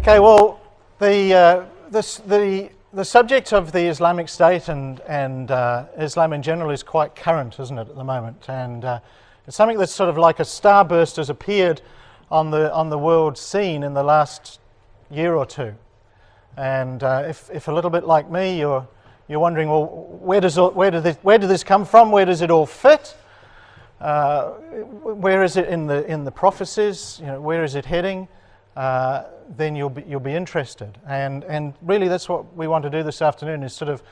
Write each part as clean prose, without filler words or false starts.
Okay, well, the subject of the Islamic State and Islam in general is quite current, isn't it, at the moment? And it's something that's sort of like a starburst has appeared on the world scene in the last year or two. And if a little bit like me, you're wondering, well, where did this come from? Where does it all fit? Where is it in the prophecies? You know, where is it heading? Then you'll be interested, and really that's what we want to do this afternoon, is sort of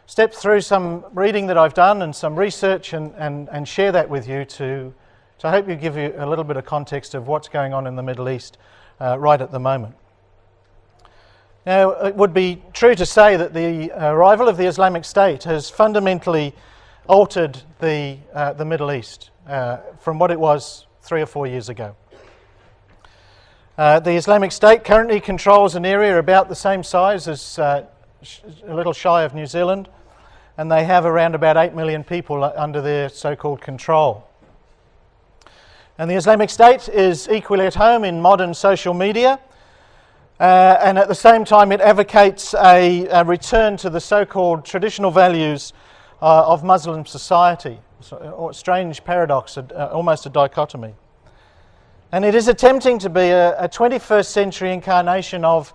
step through some reading that I've done and some research and share that with you to hope you give you a little bit of context of what's going on in the Middle East right at the moment. Now, it would be true to say that the arrival of the Islamic State has fundamentally altered the Middle East from what it was 3 or 4 years ago. The Islamic State currently controls an area about the same size as a little shy of New Zealand, and they have around about 8 million people under their so-called control. And the Islamic State is equally at home in modern social media, and at the same time it advocates a return to the so-called traditional values of Muslim society. So, a strange paradox, almost a dichotomy. And it is attempting to be a 21st century incarnation of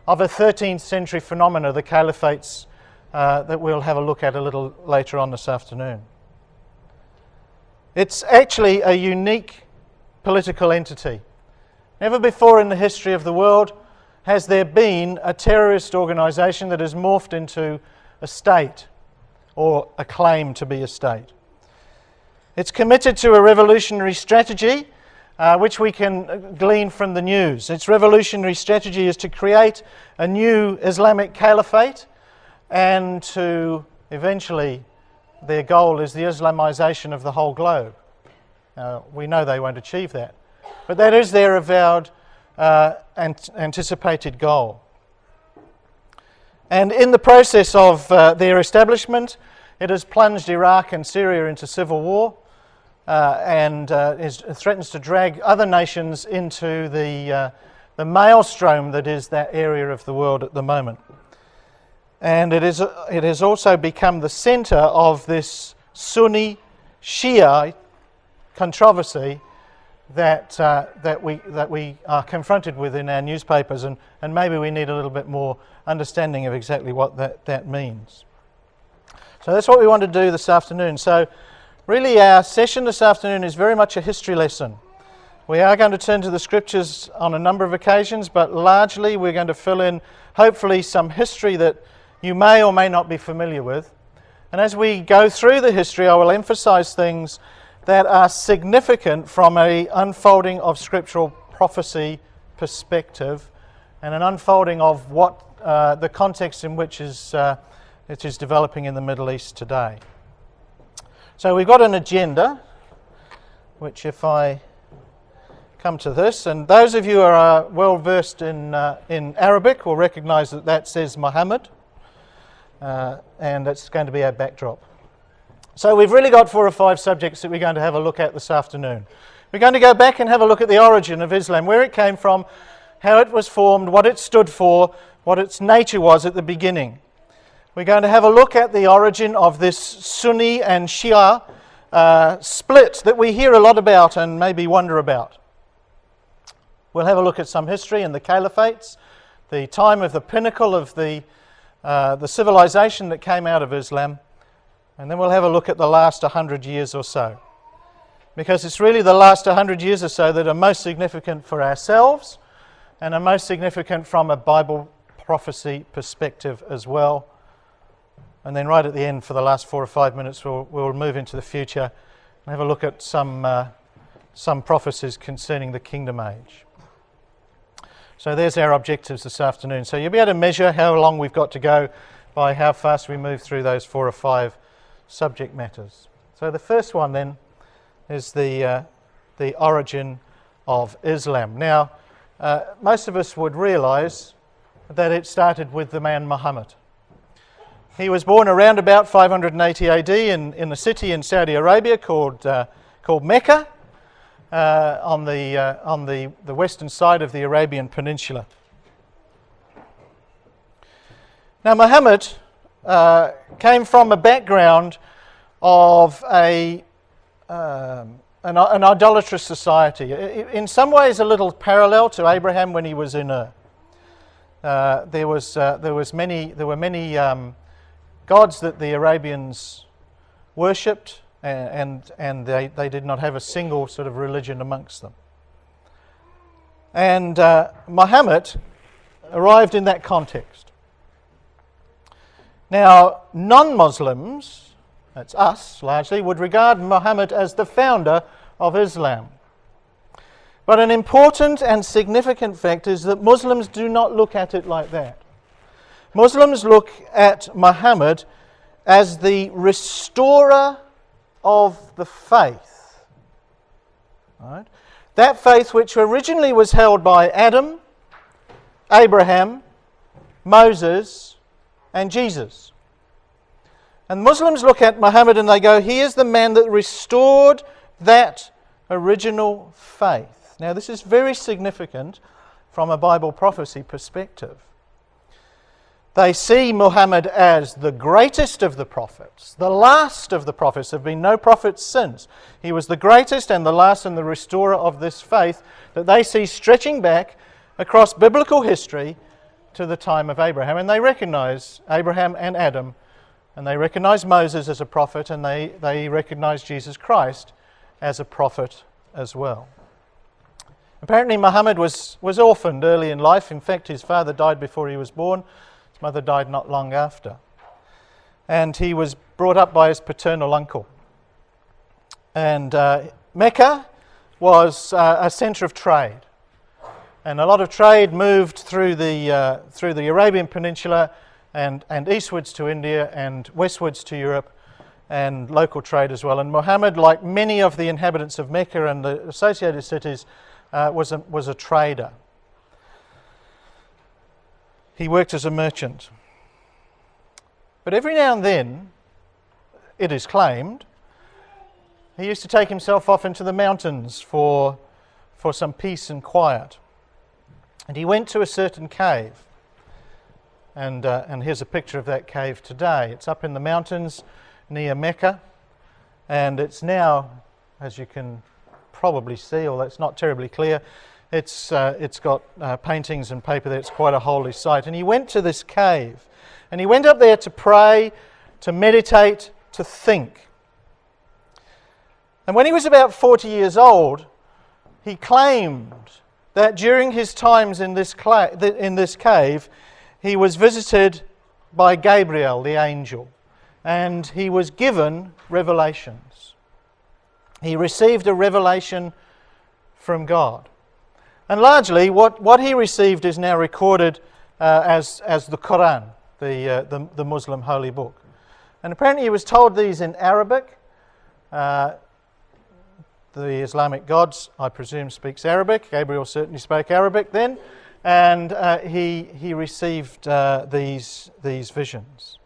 a 13th century phenomena, the caliphates, that we'll have a look at a little later on this afternoon. It's actually a unique political entity. Never before in the history of the world has there been a terrorist organisation that has morphed into a state, or a claim to be a state. It's committed to a revolutionary strategy, which we can glean from the news. Its revolutionary strategy is to create a new Islamic caliphate, and to eventually, their goal is the Islamization of the whole globe. We know they won't achieve that, but that is their avowed anticipated goal. And in the process of their establishment, it has plunged Iraq and Syria into civil war, and threatens to drag other nations into the maelstrom that is that area of the world at the moment. And it has also become the centre of this Sunni Shia controversy that we are confronted with in our newspapers, and maybe we need a little bit more understanding of exactly what that means. So that's what we want to do this afternoon. So really our session this afternoon is very much a history lesson. We are going to turn to the scriptures on a number of occasions, but largely we're going to fill in hopefully some history that you may or may not be familiar with. And as we go through the history, I will emphasize things that are significant from an unfolding of scriptural prophecy perspective, and an unfolding of what the context in which it is developing in the Middle East today. So we've got an agenda, which if I come to this, and those of you who are well versed in Arabic will recognize that says Muhammad, and it's going to be our backdrop. So we've really got 4 or 5 subjects that we're going to have a look at this afternoon. We're going to go back and have a look at the origin of Islam, where it came from, how it was formed, what it stood for, what its nature was at the beginning. We're going to have a look at the origin of this Sunni and Shia split that we hear a lot about and maybe wonder about. We'll have a look at some history and the caliphates, the time of the pinnacle of the civilization that came out of Islam. And then we'll have a look at the last 100 years or so, because it's really the last 100 years or so that are most significant for ourselves and are most significant from a Bible prophecy perspective as well. And then right at the end, for the last 4 or 5 minutes, we'll move into the future and have a look at some prophecies concerning the kingdom age. So there's our objectives this afternoon. So you'll be able to measure how long we've got to go by how fast we move through those 4 or 5 subject matters. So the first one then is the origin of Islam. Now, most of us would realise that it started with the man Muhammad. He was born around about 580 AD in a city in Saudi Arabia called Mecca, on the western side of the Arabian Peninsula. Now, Muhammad came from a background of an idolatrous society. In some ways, a little parallel to Abraham when he was in Ur. There were many gods that the Arabians worshipped, and they did not have a single sort of religion amongst them. And Muhammad arrived in that context. Now, non-Muslims, that's us largely, would regard Muhammad as the founder of Islam. But an important and significant fact is that Muslims do not look at it like that. Muslims look at Muhammad as the restorer of the faith. Right? That faith which originally was held by Adam, Abraham, Moses, and Jesus. And Muslims look at Muhammad and they go, he is the man that restored that original faith. Now, this is very significant from a Bible prophecy perspective. They see Muhammad as the greatest of the prophets, the last of the prophets. There have been no prophets since. He was the greatest and the last and the restorer of this faith that they see stretching back across biblical history to the time of Abraham. And they recognize Abraham and Adam, and they recognize Moses as a prophet, and they recognize Jesus Christ as a prophet as well. Apparently Muhammad was orphaned early in life. In fact, his father died before he was born. His mother died not long after. And he was brought up by his paternal uncle. And Mecca was a centre of trade. And a lot of trade moved through the Arabian Peninsula and eastwards to India and westwards to Europe, and local trade as well. And Muhammad, like many of the inhabitants of Mecca and the associated cities, was a trader. He worked as a merchant. But every now and then, it is claimed, he used to take himself off into the mountains for some peace and quiet. And he went to a certain cave. And here's a picture of that cave today. It's up in the mountains near Mecca. And it's now, as you can probably see, although it's not terribly clear, it's got paintings and paper there. It's quite a holy site. And he went to this cave. And he went up there to pray, to meditate, to think. And when he was about 40 years old, he claimed that during his times in this cave, he was visited by Gabriel, the angel, and he was given revelations. He received a revelation from God. And largely, what he received is now recorded as the Quran, the Muslim holy book. And apparently he was told these in Arabic. The Islamic gods, I presume, speaks Arabic. Gabriel certainly spoke Arabic then. And he received these visions.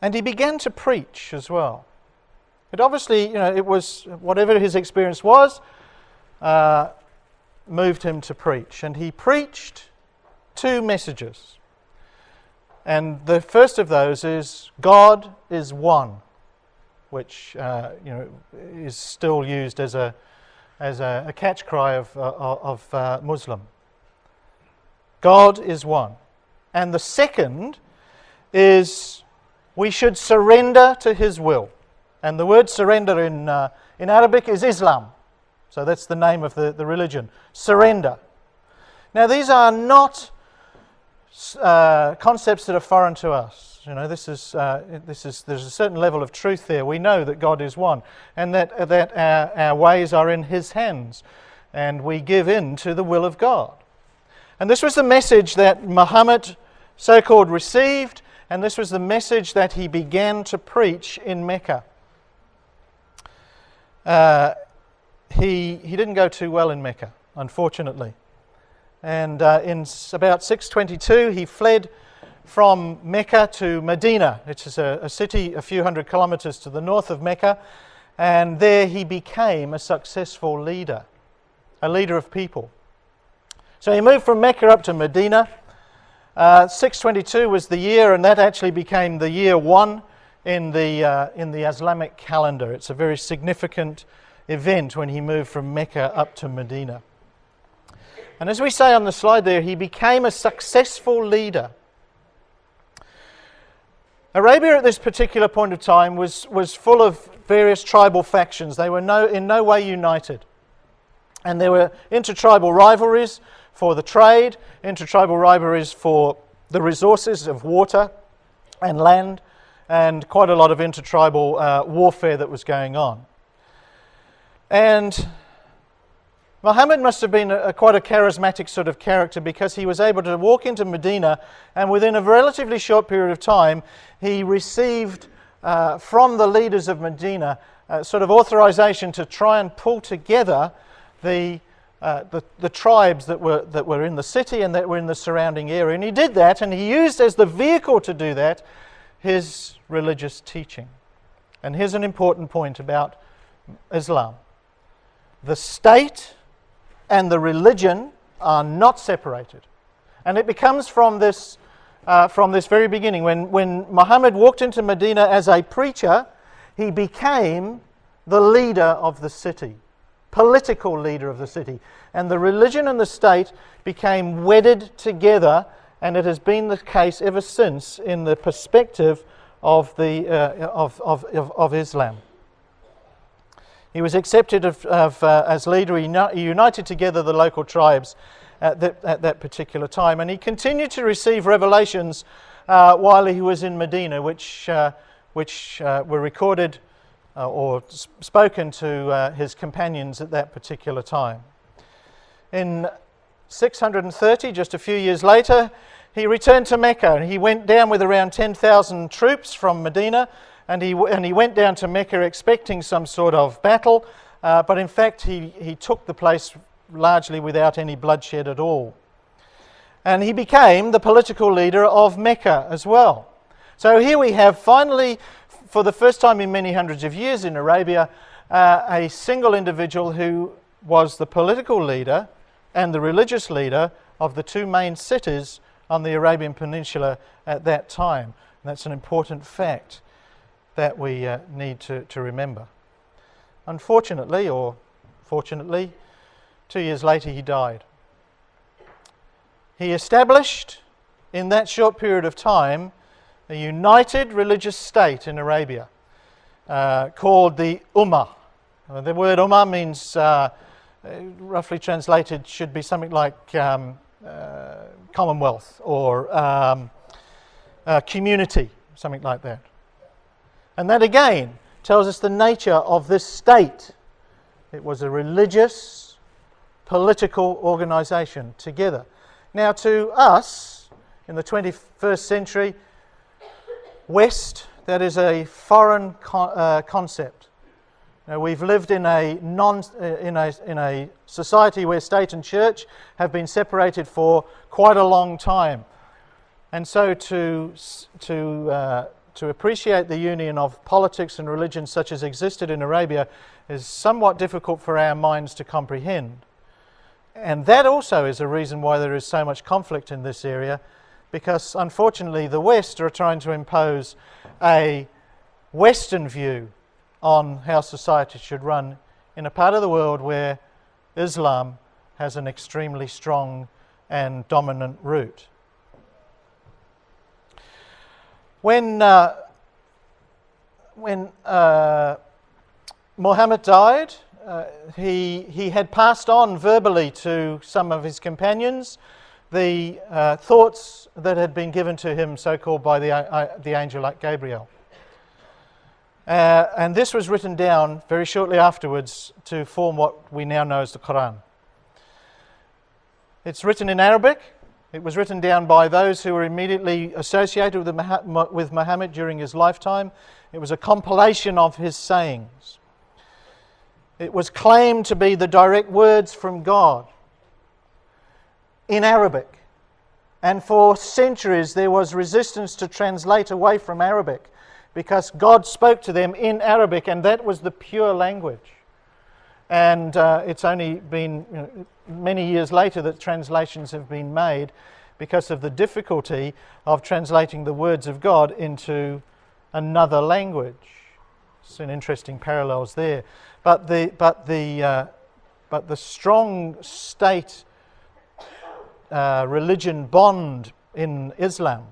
And he began to preach as well. It obviously, it was, whatever his experience was, moved him to preach. And he preached two messages. And the first of those is, God is one, which is still used as a catch cry of Muslim. God is one. And the second is, we should surrender to His will. And the word surrender in Arabic is Islam. So that's the name of the religion. Surrender. Now these are not concepts that are foreign to us. There's a certain level of truth there. We know that God is one, and that our ways are in His hands, and we give in to the will of God. And this was the message that Muhammad, so-called, received, and this was the message that he began to preach in Mecca. He didn't go too well in Mecca, unfortunately. And in about 622, he fled from Mecca to Medina, which is a city a few hundred kilometers to the north of Mecca, and there he became a successful leader, a leader of people. So he moved from Mecca up to Medina, 622 was the year, and that actually became the year 1 in the Islamic calendar. It's a very significant event when he moved from Mecca up to Medina. And as we say on the slide there, he became a successful leader. Arabia at this particular point of time was full of various tribal factions. They were in no way united. And there were intertribal rivalries for the trade, intertribal rivalries for the resources of water and land, and quite a lot of intertribal warfare that was going on. And Muhammad must have been quite a charismatic sort of character, because he was able to walk into Medina, and within a relatively short period of time he received from the leaders of Medina sort of authorization to try and pull together the tribes that were in the city and that were in the surrounding area. And he did that, and he used as the vehicle to do that his religious teaching. And here's an important point about Islam. The state and the religion are not separated. And it becomes from this very beginning. When Muhammad walked into Medina as a preacher, he became the leader of the city, political leader of the city. And the religion and the state became wedded together, and it has been the case ever since in the perspective of Islam. He was accepted as leader. He united together the local tribes at that particular time, and he continued to receive revelations while he was in Medina, which were recorded or spoken to his companions at that particular time. In 630, just a few years later, he returned to Mecca, and he went down with around 10,000 troops from Medina. And he went down to Mecca expecting some sort of battle, but in fact he took the place largely without any bloodshed at all. And he became the political leader of Mecca as well. So here we have finally, for the first time in many hundreds of years in Arabia, a single individual who was the political leader and the religious leader of the two main cities on the Arabian Peninsula at that time. And that's an important fact that we need to remember. Unfortunately, or fortunately, 2 years later he died. He established, in that short period of time, a united religious state in Arabia called the Ummah. The word Ummah means, roughly translated, should be something like commonwealth or community, something like that. And that again tells us the nature of this state. It was a religious, political organisation together. Now to us, in the 21st century, West, that is a foreign concept. Now, we've lived in a society where state and church have been separated for quite a long time. And so to appreciate the union of politics and religion such as existed in Arabia is somewhat difficult for our minds to comprehend. And that also is a reason why there is so much conflict in this area, because unfortunately the West are trying to impose a Western view on how society should run in a part of the world where Islam has an extremely strong and dominant root. When Muhammad died, he had passed on verbally to some of his companions the thoughts that had been given to him, so-called by the angel like Gabriel. And this was written down very shortly afterwards to form what we now know as the Quran. It's written in Arabic. It was written down by those who were immediately associated with Muhammad during his lifetime. It was a compilation of his sayings. It was claimed to be the direct words from God in Arabic. And for centuries there was resistance to translate away from Arabic because God spoke to them in Arabic, and that was the pure language. And it's only been many years later that translations have been made. because of the difficulty of translating the words of God into another language. It's an interesting parallels there. But the strong state religion bond in Islam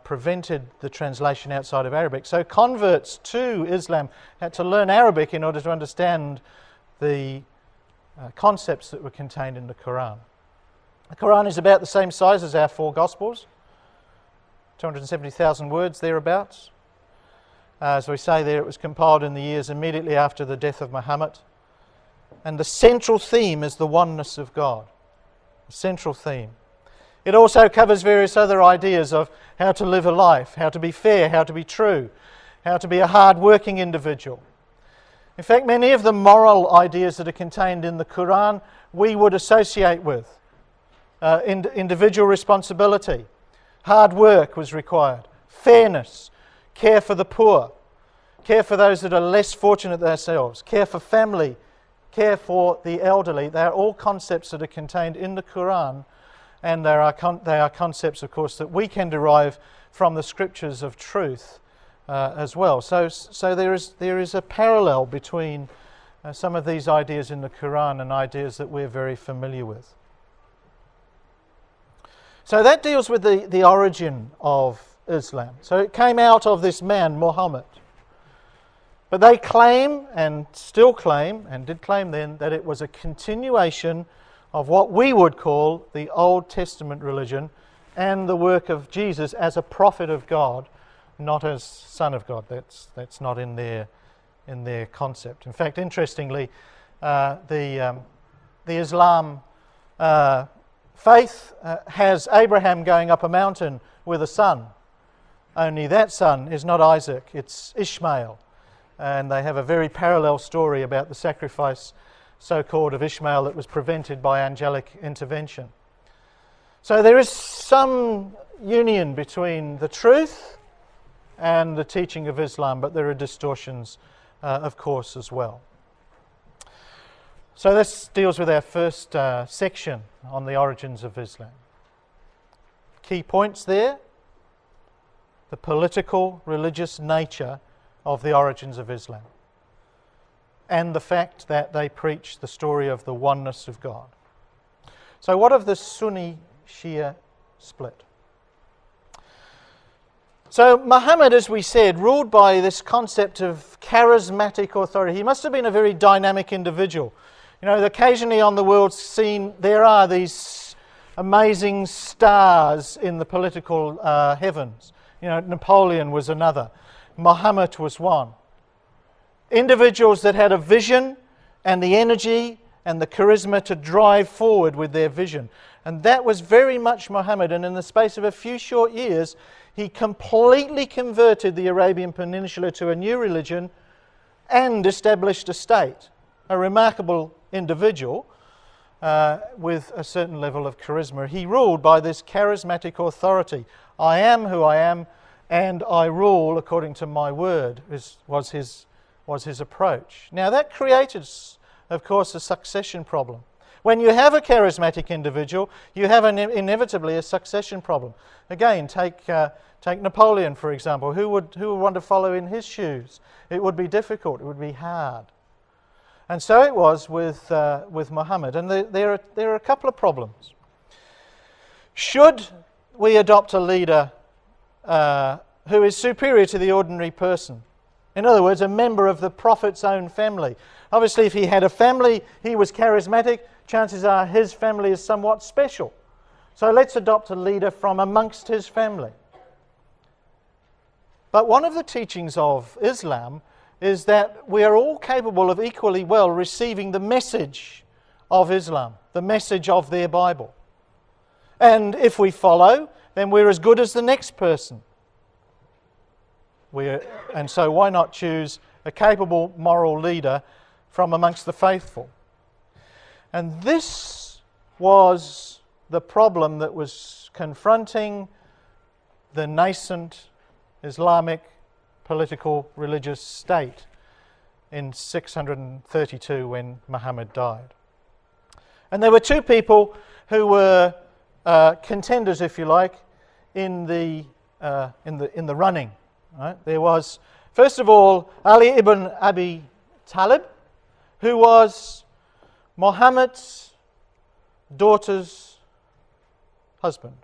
prevented the translation outside of Arabic. So converts to Islam had to learn Arabic in order to understand the concepts that were contained in the Quran. The Quran is about the same size as our four Gospels, 270,000 words thereabouts. As we say there, it was compiled in the years immediately after the death of Muhammad. And the central theme is the oneness of God. The central theme. It also covers various other ideas of how to live a life, how to be fair, how to be true, how to be a hard-working individual. In fact, many of the moral ideas that are contained in the Quran we would associate with. Individual responsibility, hard work was required, fairness, care for the poor, care for those that are less fortunate than ourselves, care for family, care for the elderly. They are all concepts that are contained in the Quran, and they are concepts, of course, that we can derive from the scriptures of truth as well. So there is a parallel between some of these ideas in the Quran and ideas that we're very familiar with. So that deals with the origin of Islam. So it came out of this man, Muhammad. But they claim, and still claim, and did claim then, that it was a continuation of what we would call the Old Testament religion and the work of Jesus as a prophet of God, not as Son of God. That's not in their concept. In fact, interestingly, the Islam faith has Abraham going up a mountain with a son. Only that son is not Isaac, it's Ishmael. And they have a very parallel story about the sacrifice, so-called, of Ishmael that was prevented by angelic intervention. So there is some union between the truth and the teaching of Islam, but there are distortions, of course, as well. So this deals with our first section on the origins of Islam. Key points there: the political, religious nature of the origins of Islam, and the fact that they preach the story of the oneness of God. So what of the Sunni-Shia split? So Muhammad, as we said, ruled by this concept of charismatic authority. He must have been a very dynamic individual. You know, occasionally on the world scene there are these amazing stars in the political heavens. You know, Napoleon was another. Muhammad was one. Individuals that had a vision and the energy and the charisma to drive forward with their vision. And that was very much Muhammad. And in the space of a few short years, he completely converted the Arabian Peninsula to a new religion and established a state. A remarkable individual with a certain level of charisma. He ruled by this charismatic authority. I am who I am, and I rule according to my word, was his approach. Now that created, of course, a succession problem. When you have a charismatic individual, you have inevitably a succession problem. Again, take Napoleon, for example. Who would want to follow in his shoes? It would be difficult. It would be hard. And so it was with Muhammad. And there are a couple of problems. Should we adopt a leader who is superior to the ordinary person? In other words, a member of the Prophet's own family. Obviously, if he had a family, he was charismatic, chances are his family is somewhat special. So let's adopt a leader from amongst his family. But one of the teachings of Islam is that we are all capable of equally well receiving the message of Islam, the message of their Bible. And if we follow, then we're as good as the next person. And so why not choose a capable moral leader from amongst the faithful? And this was the problem that was confronting the nascent Islamic political religious state in 632 when Muhammad died. And there were two people who were contenders, if you like, in the running. Right? There was, first of all, Ali ibn Abi Talib, who was Muhammad's daughter's husband,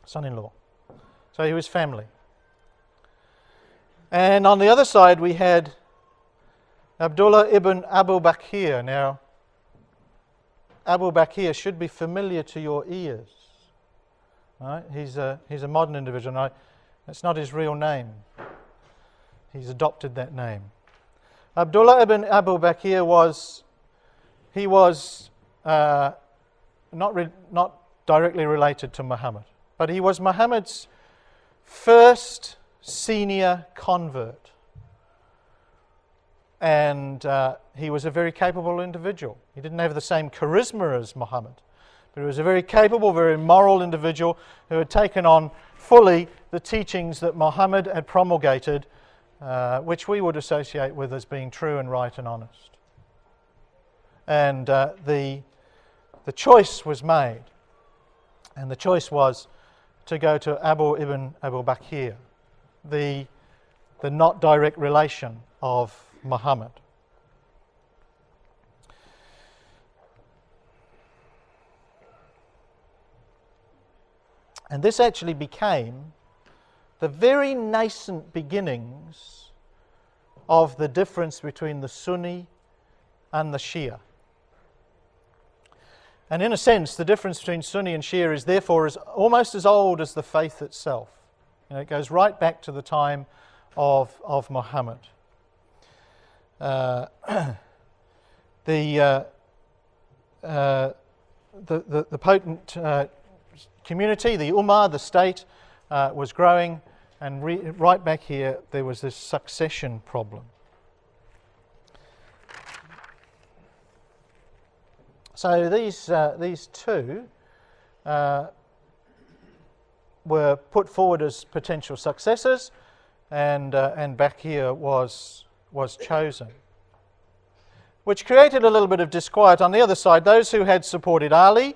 son-in-law. So he was family. And on the other side we had Abdullah ibn Abu Bakr. Now, Abu Bakr should be familiar to your ears. Right? He's a modern individual. No, that's not his real name. He's adopted that name. Abdullah ibn Abu Bakr was not directly related to Muhammad, but he was Muhammad's first senior convert. And he was a very capable individual. He didn't have the same charisma as Muhammad, but he was a very capable, very moral individual who had taken on fully the teachings that Muhammad had promulgated, which we would associate with as being true and right and honest. And the choice was made, and the choice was to go to Abu ibn Abu Bakr, the not direct relation of Muhammad. And this actually became the very nascent beginnings of the difference between the Sunni and the Shia. And in a sense, the difference between Sunni and Shia is therefore almost as old as the faith itself. You know, it goes right back to the time of Muhammad. The potent community, the Ummah, the state, was growing, and right back here there was this succession problem. So these two were put forward as potential successors, and Bakr was chosen, which created a little bit of disquiet on the other side. Those who had supported Ali,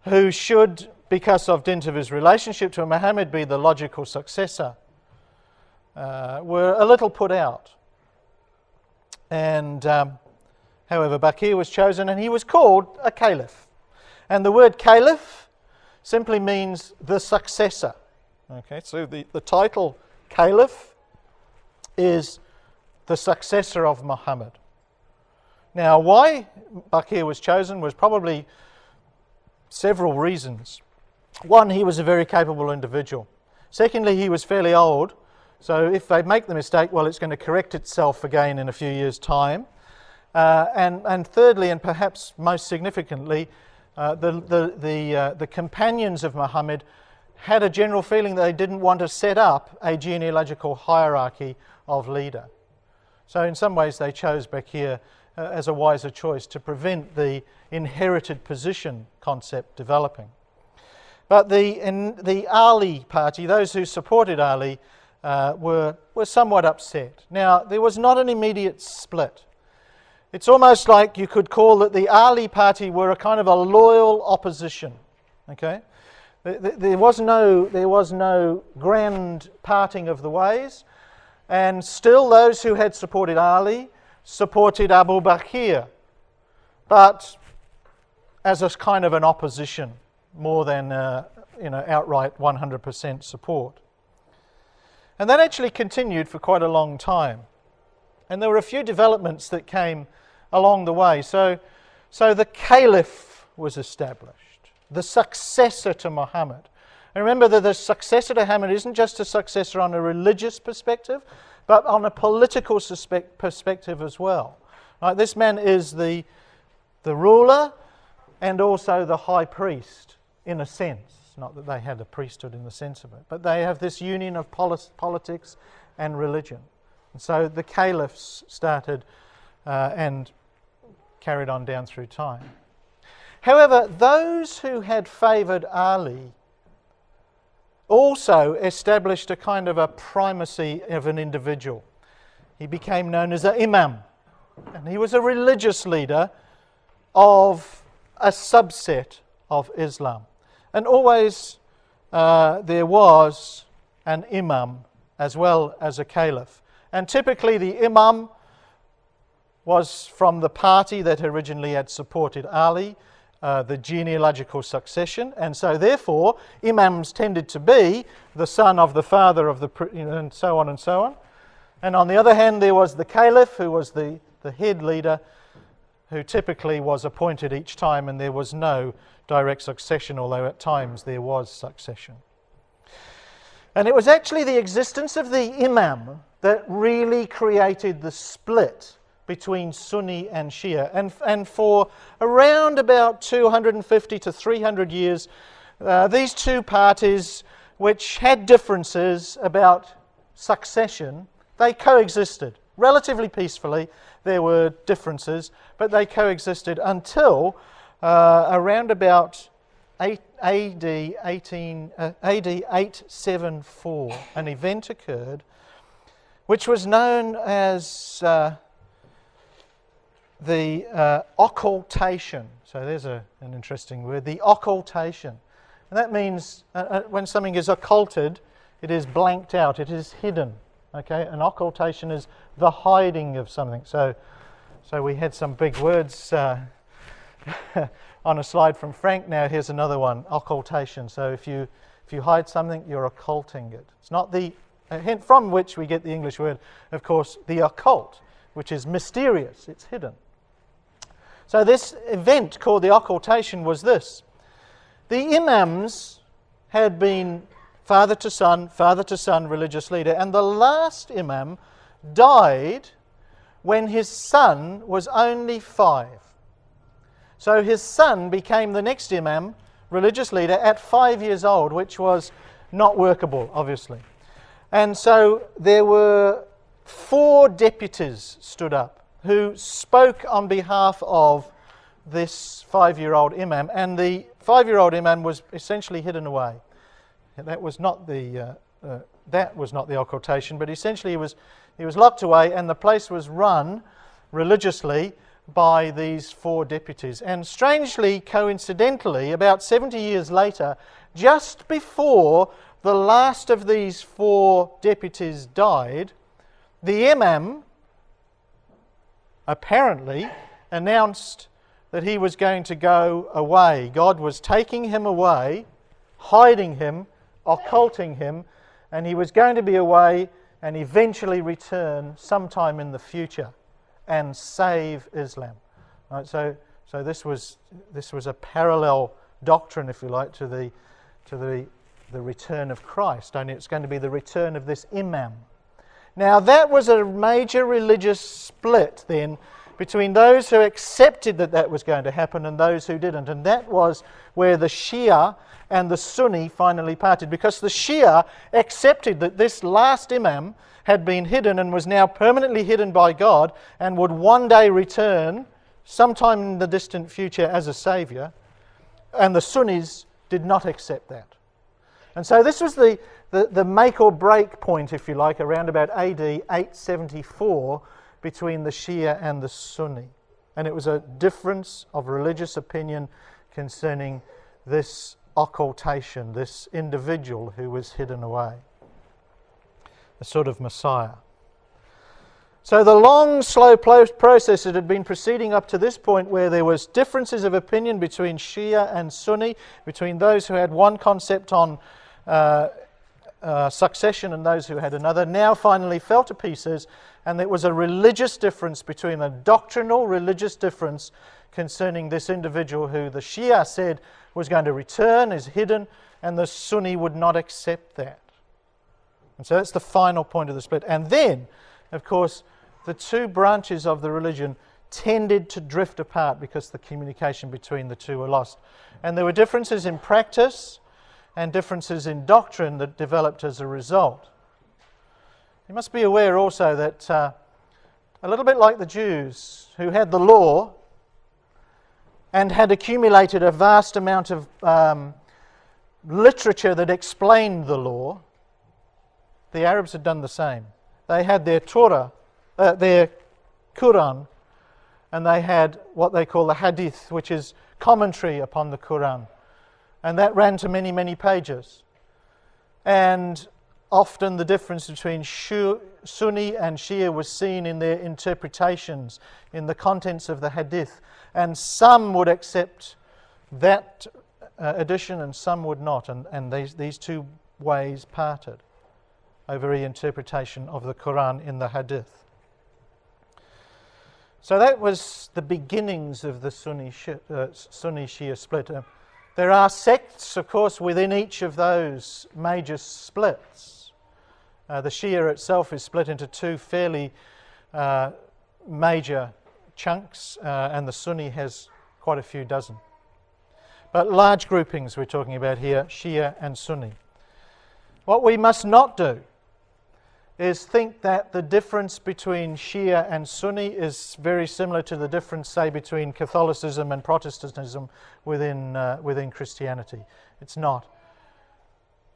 who should, because of dint of his relationship to Muhammad, be the logical successor, were a little put out. And however, Bakr was chosen, and he was called a caliph. And the word caliph simply means the successor. Okay, so the title caliph is the successor of Muhammad. Now, why Bakr was chosen was probably several reasons. One, he was a very capable individual. Secondly, he was fairly old, so if they make the mistake, well, it's going to correct itself again in a few years' time. And thirdly, and perhaps most significantly, the companions of Muhammad had a general feeling that they didn't want to set up a genealogical hierarchy of leader. So in some ways they chose Bakr as a wiser choice to prevent the inherited position concept developing. But the Ali party, those who supported Ali, were somewhat upset. Now, there was not an immediate split. It's almost like you could call that the Ali party were a kind of a loyal opposition. Okay, there was no grand parting of the ways, and still those who had supported Ali supported Abu Bakr, but as a kind of an opposition more than outright 100% support. And that actually continued for quite a long time. And there were a few developments that came along the way. So the caliph was established, the successor to Muhammad. And remember that the successor to Muhammad isn't just a successor on a religious perspective, but on a political perspective as well. Right, this man is the ruler and also the high priest, in a sense. Not that they had a priesthood in the sense of it, but they have this union of politics and religion. And so the caliphs started and carried on down through time. However, those who had favoured Ali also established a kind of a primacy of an individual. He became known as an imam, and he was a religious leader of a subset of Islam. And always there was an imam as well as a caliph. And typically the imam was from the party that originally had supported Ali, the genealogical succession, and so therefore imams tended to be the son of the father of the, and so on and so on. And on the other hand, there was the caliph, who was the head leader, who typically was appointed each time, and there was no direct succession, although at times there was succession. And it was actually the existence of the imam that really created the split between Sunni and Shia. And for around about 250 to 300 years, these two parties, which had differences about succession, they coexisted relatively peacefully. There were differences, but they coexisted until around about AD 874. An event occurred which was known as the occultation. So there's an interesting word, the occultation. And that means when something is occulted, it is blanked out, it is hidden. Okay, an occultation is the hiding of something. So we had some big words on a slide from Frank. Now here's another one, occultation. So if you hide something, you're occulting it. It's not the hint from which we get the English word, of course, the occult, which is mysterious. It's hidden. So this event called the occultation was this. The imams had been father to son religious leader, and the last imam died when his son was only 5. So his son became the next imam, religious leader, at 5 years old, which was not workable, obviously. And so there were 4 deputies stood up who spoke on behalf of this 5-year-old imam, and the 5-year-old imam was essentially hidden away. That was not the occultation, but essentially he was locked away, and the place was run religiously by these 4 deputies. And strangely, coincidentally, about 70 years later, just before the last of these 4 deputies died, the imam apparently announced that he was going to go away. God was taking him away, hiding him, occulting him, and he was going to be away and eventually return sometime in the future and save Islam. Right, so this was a parallel doctrine, if you like, to the return of Christ. Only it's going to be the return of this imam. Now that was a major religious split then between those who accepted that was going to happen and those who didn't, and that was where the Shia and the Sunni finally parted, because the Shia accepted that this last imam had been hidden and was now permanently hidden by God and would one day return sometime in the distant future as a saviour, and the Sunnis did not accept that. And so this was the make or break point, if you like, around about AD 874 between the Shia and the Sunni. And it was a difference of religious opinion concerning this occultation, this individual who was hidden away, a sort of Messiah. So the long, slow process that had been proceeding up to this point, where there was differences of opinion between Shia and Sunni, between those who had one concept on succession and those who had another, now finally fell to pieces, and there was a religious difference between a doctrinal religious difference concerning this individual who the Shia said was going to return, is hidden, and the Sunni would not accept that. And so that's the final point of the split. And then, of course, the two branches of the religion tended to drift apart because the communication between the two were lost. And there were differences in practice and differences in doctrine that developed as a result. You must be aware also that a little bit like the Jews who had the law and had accumulated a vast amount of literature that explained the law, the Arabs had done the same. They had their Torah, their Quran, and they had what they call the Hadith, which is commentary upon the Quran. And that ran to many, many pages. And often the difference between Sunni and Shia was seen in their interpretations, in the contents of the hadith. And some would accept that edition and some would not. And these two ways parted over the interpretation of the Quran in the hadith. So that was the beginnings of the Sunni-Shia split. There are sects, of course, within each of those major splits. The Shia itself is split into two fairly major chunks, and the Sunni has quite a few dozen. But large groupings we're talking about here, Shia and Sunni. What we must not do is think that the difference between Shia and Sunni is very similar to the difference, say, between Catholicism and Protestantism within Christianity. It's not.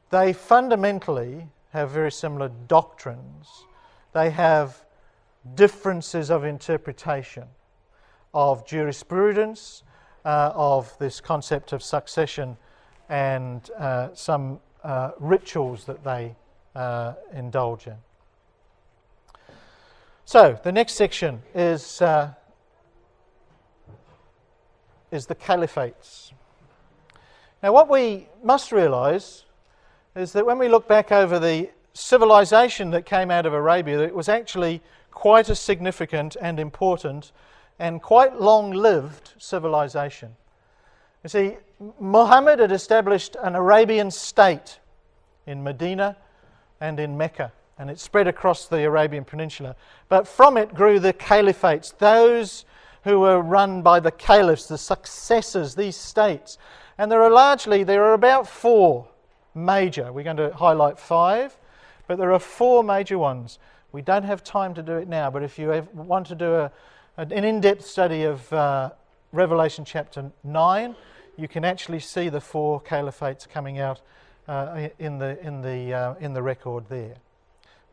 They fundamentally have very similar doctrines. They have differences of interpretation, of jurisprudence, of this concept of succession, and some rituals that they indulge in. So, the next section is the caliphates. Now, what we must realise is that when we look back over the civilization that came out of Arabia, that it was actually quite a significant and important and quite long-lived civilization. You see, Muhammad had established an Arabian state in Medina and in Mecca, and it spread across the Arabian Peninsula. But from it grew the caliphates, those who were run by the caliphs, the successors, these states. And there are about four major. We're going to highlight five, but there are four major ones. We don't have time to do it now, but if you want to do an in-depth study of Revelation chapter 9, you can actually see the four caliphates coming out in the record there.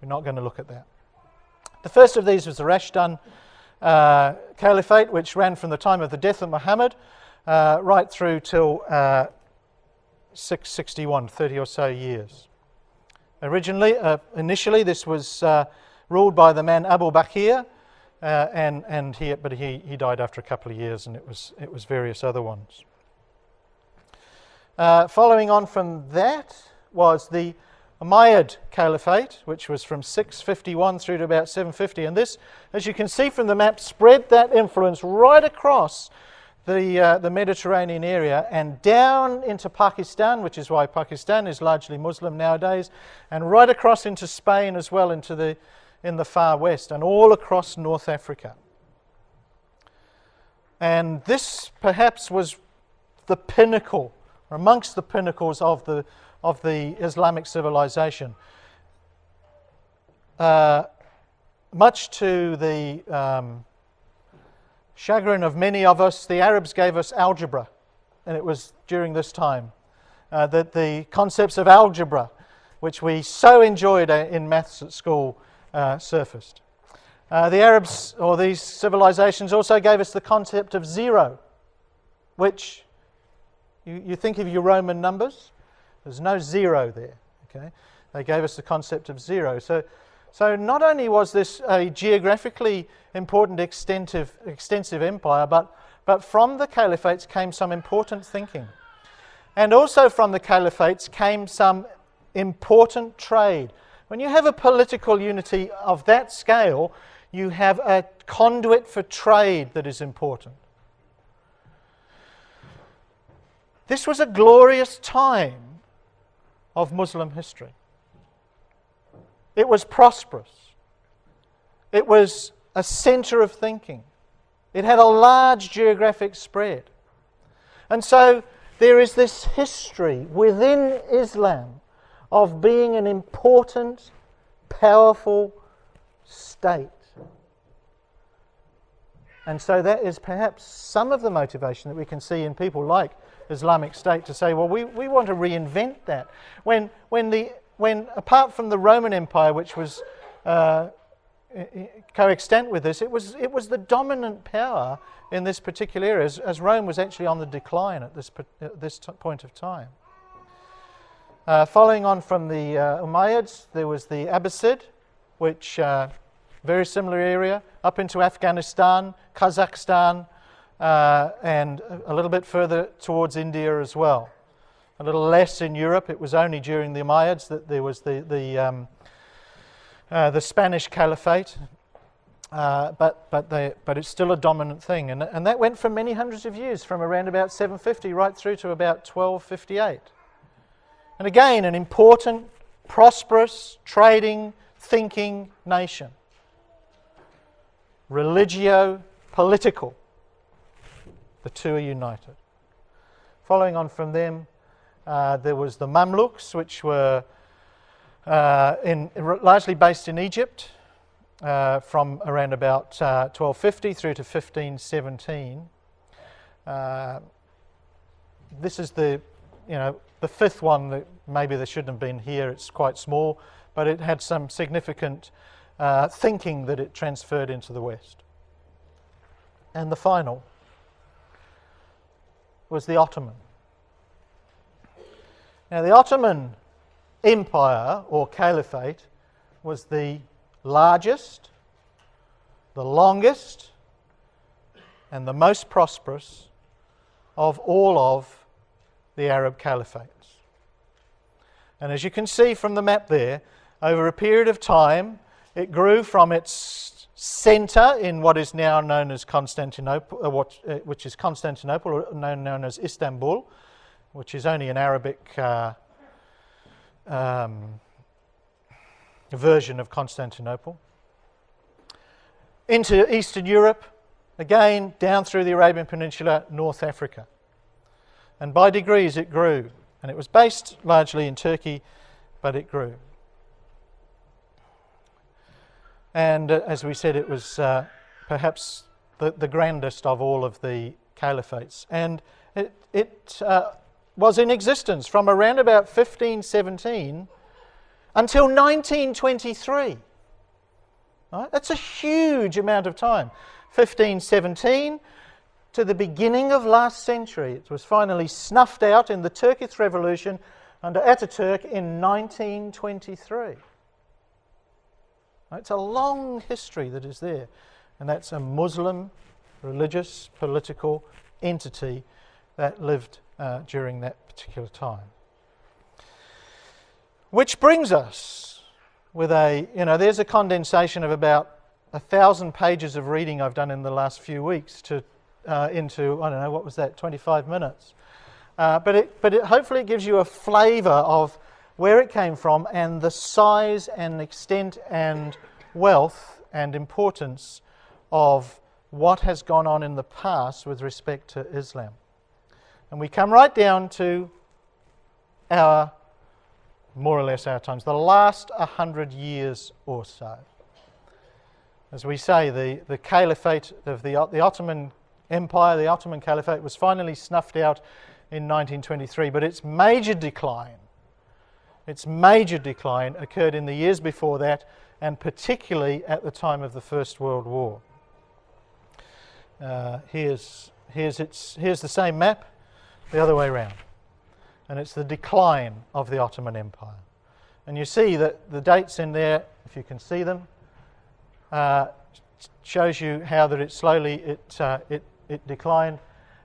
We're not going to look at that. The first of these was the Rashidun Caliphate, which ran from the time of the death of Muhammad right through till 661, 30 or so years. Initially, this was ruled by the man Abu Bakr, but he died after a couple of years, and it was various other ones. Following on from that was the Umayyad Caliphate, which was from 651 through to about 750. And this, as you can see from the map, spread that influence right across the Mediterranean area and down into Pakistan, which is why Pakistan is largely Muslim nowadays, and right across into Spain as well, in the far west, and all across North Africa. And this perhaps was the pinnacle, or amongst the pinnacles of the Islamic civilization. Much to the chagrin of many of us, the Arabs gave us algebra, and it was during this time that the concepts of algebra, which we so enjoyed in maths at school, surfaced. The Arabs, or these civilizations, also gave us the concept of zero, which you think of your Roman numbers. There's no zero there. Okay, they gave us the concept of zero. So not only was this a geographically important, extensive empire, but from the caliphates came some important thinking, and also from the caliphates came some important trade. When you have a political unity of that scale, you have a conduit for trade that is important. This was a glorious time of Muslim history. It was prosperous. It was a center of thinking. It had a large geographic spread. And so there is this history within Islam of being an important, powerful state. And so that is perhaps some of the motivation that we can see in people like Islamic State to say, well, we want to reinvent that. When apart from the Roman Empire, which was coextant with this, it was the dominant power in this particular area, as Rome was actually on the decline at this point of time. Following on from the Umayyads, there was the Abbasid, which very similar area, up into Afghanistan, Kazakhstan, and a little bit further towards India as well. A little less in Europe. It was only during the Umayyads that there was the Spanish Caliphate, but it's still a dominant thing, and that went for many hundreds of years, from around about 750 right through to about 1258. And again, an important, prosperous, trading, thinking nation. Religio-political. The two are united. Following on from them, there was the Mamluks, which were largely based in Egypt, from around about 1250 through to 1517. This is the fifth one that maybe they shouldn't have been here. It's quite small, but it had some significant thinking that it transferred into the West. And the final was the Ottoman. Now, the Ottoman Empire, or Caliphate, was the largest, the longest, and the most prosperous of all of the Arab caliphates. And as you can see from the map there, over a period of time, it grew from its centre in what is now known as Constantinople, which is Constantinople, or known as Istanbul, which is only an Arabic version of Constantinople, into Eastern Europe, again down through the Arabian Peninsula, North Africa. And by degrees it grew, and it was based largely in Turkey, but it grew. And as we said, it was perhaps the grandest of all of the caliphates. And it was in existence from around about 1517 until 1923. Right? That's a huge amount of time. 1517 to the beginning of last century. It was finally snuffed out in the Turkish Revolution under Ataturk in 1923. It's a long history that is there, and that's a Muslim, religious, political entity that lived during that particular time. Which brings us with there's a condensation of about 1,000 pages of reading I've done in the last few weeks into, I don't know, what was that, 25 minutes. But it hopefully gives you a flavour of where it came from and the size and extent and wealth and importance of what has gone on in the past with respect to Islam. And we come right down to more or less our times, the last 100 years or so. As we say, the caliphate of the Ottoman Empire, the Ottoman Caliphate, was finally snuffed out in 1923, but its major decline occurred in the years before that, and particularly at the time of the First World War. Here's the same map, the other way around, and it's the decline of the Ottoman Empire. And you see that the dates in there, if you can see them, shows you how that it slowly declined,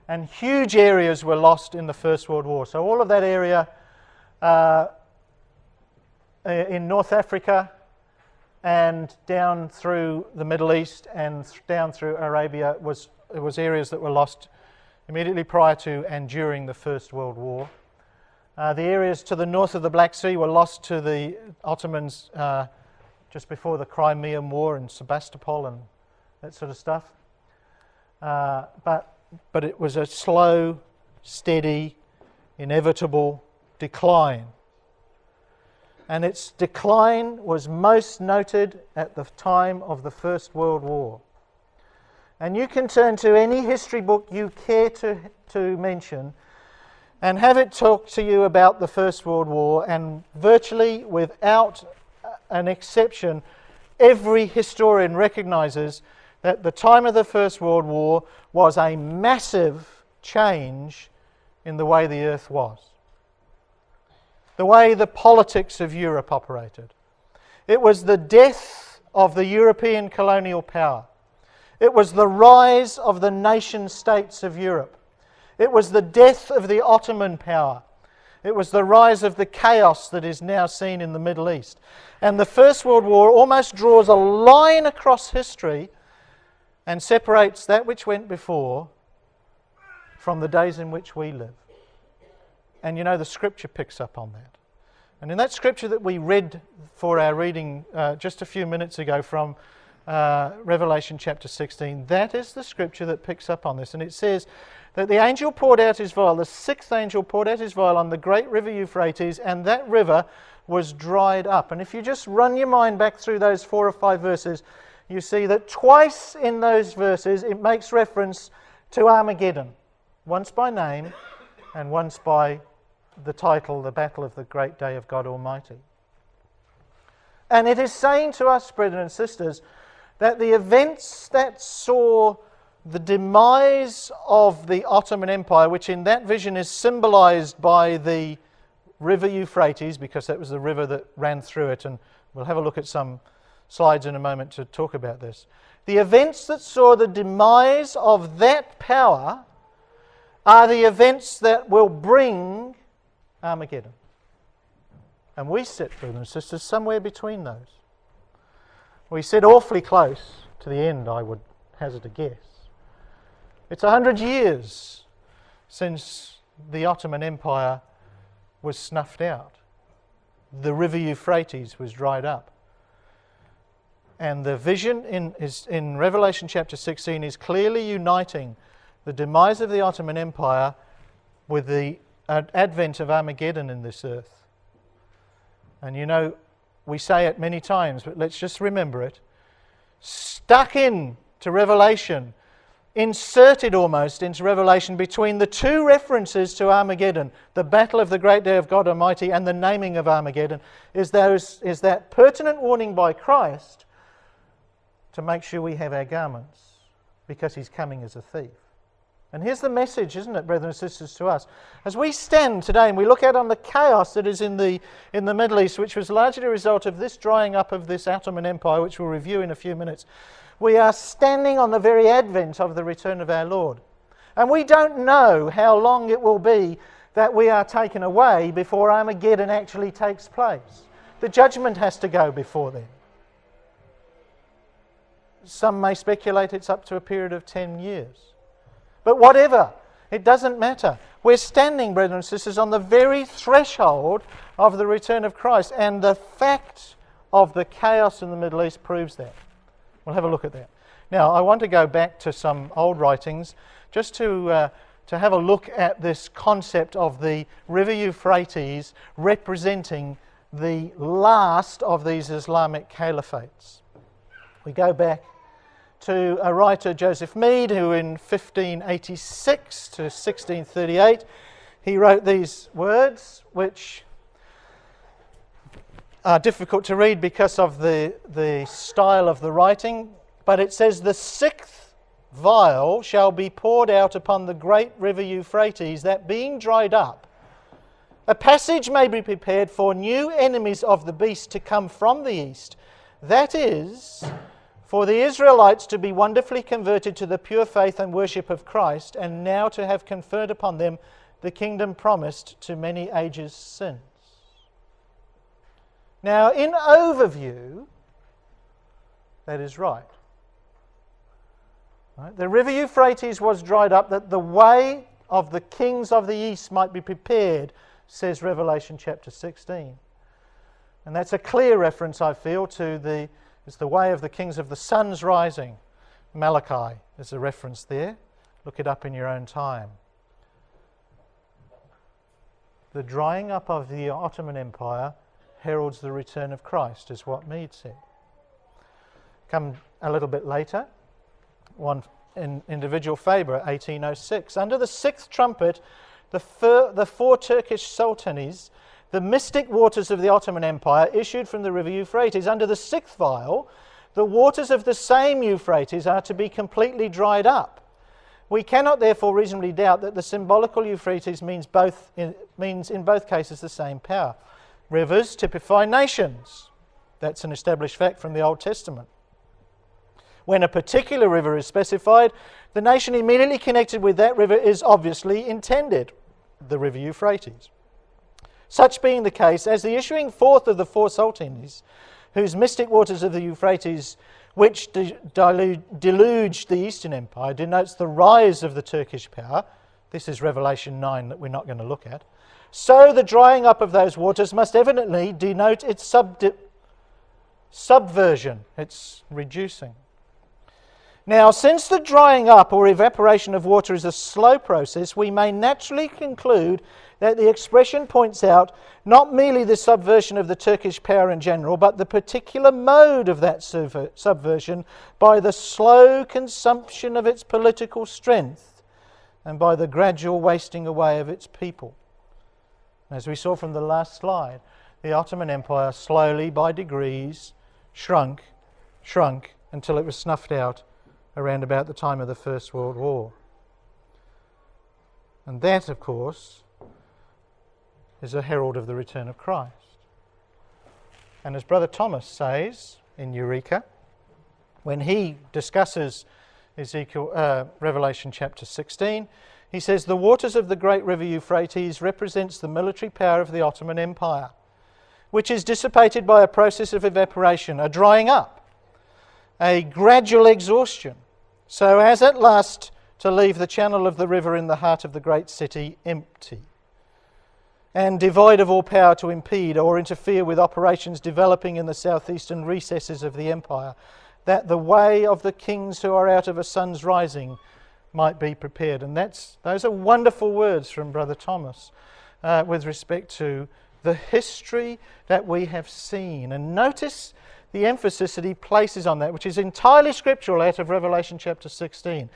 and huge areas were lost in the First World War. So all of that area in North Africa and down through the Middle East and down through Arabia was areas that were lost immediately prior to and during the First World War. The areas to the north of the Black Sea were lost to the Ottomans just before the Crimean War and Sebastopol and that sort of stuff. But it was a slow, steady, inevitable decline. And its decline was most noted at the time of the First World War. And you can turn to any history book you care to mention and have it talk to you about the First World War, and virtually without an exception, every historian recognizes that the time of the First World War was a massive change in the way the earth was, the way the politics of Europe operated. It was the death of the European colonial power. It was the rise of the nation states of Europe. It was the death of the Ottoman power. It was the rise of the chaos that is now seen in the Middle East. And the First World War almost draws a line across history and separates that which went before from the days in which we live. And you know, the Scripture picks up on that. And in that Scripture that we read for our reading just a few minutes ago from Revelation chapter 16, that is the Scripture that picks up on this. And it says that the angel poured out his vial, the sixth angel poured out his vial on the great river Euphrates, and that river was dried up. And if you just run your mind back through those 4 or 5 verses, you see that twice in those verses it makes reference to Armageddon, once by name and once by the title, the battle of the great day of God Almighty. And it is saying to us, brethren and sisters, that the events that saw the demise of the Ottoman Empire, which in that vision is symbolized by the river Euphrates, because that was the river that ran through it, and we'll have a look at some slides in a moment to talk about this. The events that saw the demise of that power are the events that will bring Armageddon. And we sit, brothers and sisters, somewhere between those. We sit awfully close to the end, I would hazard a guess. It's 100 years since the Ottoman Empire was snuffed out. The river Euphrates was dried up. And the vision in Revelation chapter 16 is clearly uniting the demise of the Ottoman Empire with the advent of Armageddon in this earth. And you know, we say it many times, but let's just remember it. Stuck in to Revelation, inserted almost into Revelation between the two references to Armageddon, the battle of the great day of God Almighty and the naming of Armageddon, is that pertinent warning by Christ to make sure we have our garments, because he's coming as a thief. And here's the message, isn't it, brethren and sisters, to us? As we stand today and we look out on the chaos that is in the Middle East, which was largely a result of this drying up of this Ottoman Empire, which we'll review in a few minutes, we are standing on the very advent of the return of our Lord. And we don't know how long it will be that we are taken away before Armageddon actually takes place. The judgment has to go before then. Some may speculate it's up to a period of 10 years. But whatever, it doesn't matter. We're standing, brethren and sisters, on the very threshold of the return of Christ. And the fact of the chaos in the Middle East proves that. We'll have a look at that. Now, I want to go back to some old writings just to have a look at this concept of the river Euphrates representing the last of these Islamic caliphates. We go back to a writer, Joseph Mead, who in 1586 to 1638, he wrote these words, which are difficult to read because of the style of the writing, but it says, "The sixth vial shall be poured out upon the great river Euphrates, that being dried up, a passage may be prepared for new enemies of the beast to come from the east, that is, for the Israelites to be wonderfully converted to the pure faith and worship of Christ, and now to have conferred upon them the kingdom promised to many ages since." Now, in overview, that is right. The river Euphrates was dried up that the way of the kings of the east might be prepared, says Revelation chapter 16. And that's a clear reference, I feel, to it's the way of the kings of the sun's rising. Malachi is a reference there. Look it up in your own time. The drying up of the Ottoman Empire heralds the return of Christ, is what Mead said. Come a little bit later, one individual Faber, 1806. Under the sixth trumpet, the 4 Turkish sultanies, the mystic waters of the Ottoman Empire issued from the river Euphrates. Under the sixth vial, the waters of the same Euphrates are to be completely dried up. We cannot therefore reasonably doubt that the symbolical Euphrates means in both cases the same power. Rivers typify nations. That's an established fact from the Old Testament. When a particular river is specified, the nation immediately connected with that river is obviously intended, the river Euphrates. Such being the case, as the issuing forth of the four sultans, whose mystic waters of the Euphrates, which deluged the Eastern Empire, denotes the rise of the Turkish power, this is Revelation 9 that we're not going to look at, so the drying up of those waters must evidently denote its subversion, its reducing. Now, since the drying up or evaporation of water is a slow process, we may naturally conclude that the expression points out not merely the subversion of the Turkish power in general, but the particular mode of that subversion by the slow consumption of its political strength and by the gradual wasting away of its people. As we saw from the last slide, the Ottoman Empire slowly, by degrees, shrunk until it was snuffed out around about the time of the First World War. And that, of course, is a herald of the return of Christ. And as Brother Thomas says in Eureka, when he discusses Revelation chapter 16, he says, the waters of the great river Euphrates represents the military power of the Ottoman Empire, which is dissipated by a process of evaporation, a drying up, a gradual exhaustion, so as at last to leave the channel of the river in the heart of the great city empty, and devoid of all power to impede or interfere with operations developing in the southeastern recesses of the empire, that the way of the kings who are out of a sun's rising might be prepared. And those are wonderful words from Brother Thomas with respect to the history that we have seen. And notice the emphasis that he places on that, which is entirely scriptural out of Revelation chapter 16.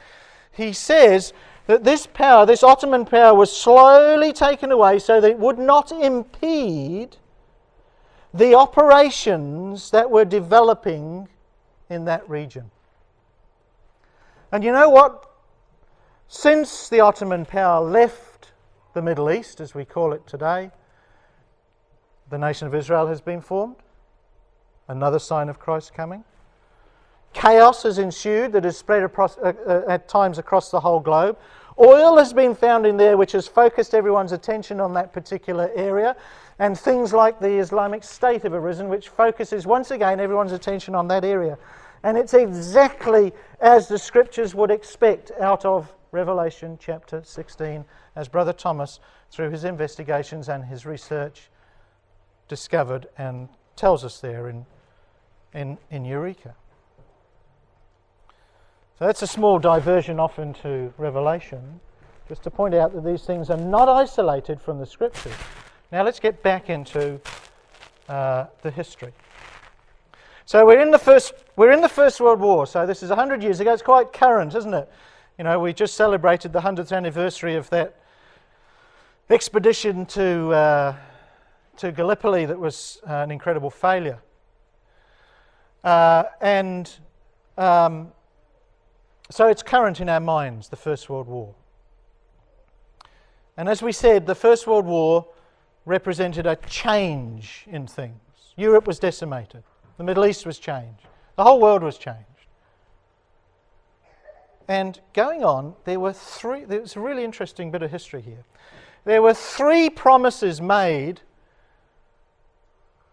He says that this power, this Ottoman power, was slowly taken away so that it would not impede the operations that were developing in that region. And you know what? Since the Ottoman power left the Middle East, as we call it today, the nation of Israel has been formed. Another sign of Christ's coming. Chaos has ensued that has spread at times across the whole globe. Oil has been found in there which has focused everyone's attention on that particular area. And things like the Islamic State have arisen, which focuses once again everyone's attention on that area. And it's exactly as the scriptures would expect out of Revelation chapter 16, as Brother Thomas, through his investigations and his research, discovered and tells us there in Eureka. So that's a small diversion off into Revelation, just to point out that these things are not isolated from the Scriptures. Now let's get back into the history. So we're in the First World War. So this is 100 years ago. It's quite current, isn't it? You know, we just celebrated the 100th anniversary of that expedition to Gallipoli that was an incredible failure. So it's current in our minds, the First World War. And as we said, the First World War represented a change in things. Europe was decimated. The Middle East was changed. The whole world was changed. And going on, there's a really interesting bit of history here. There were three promises made,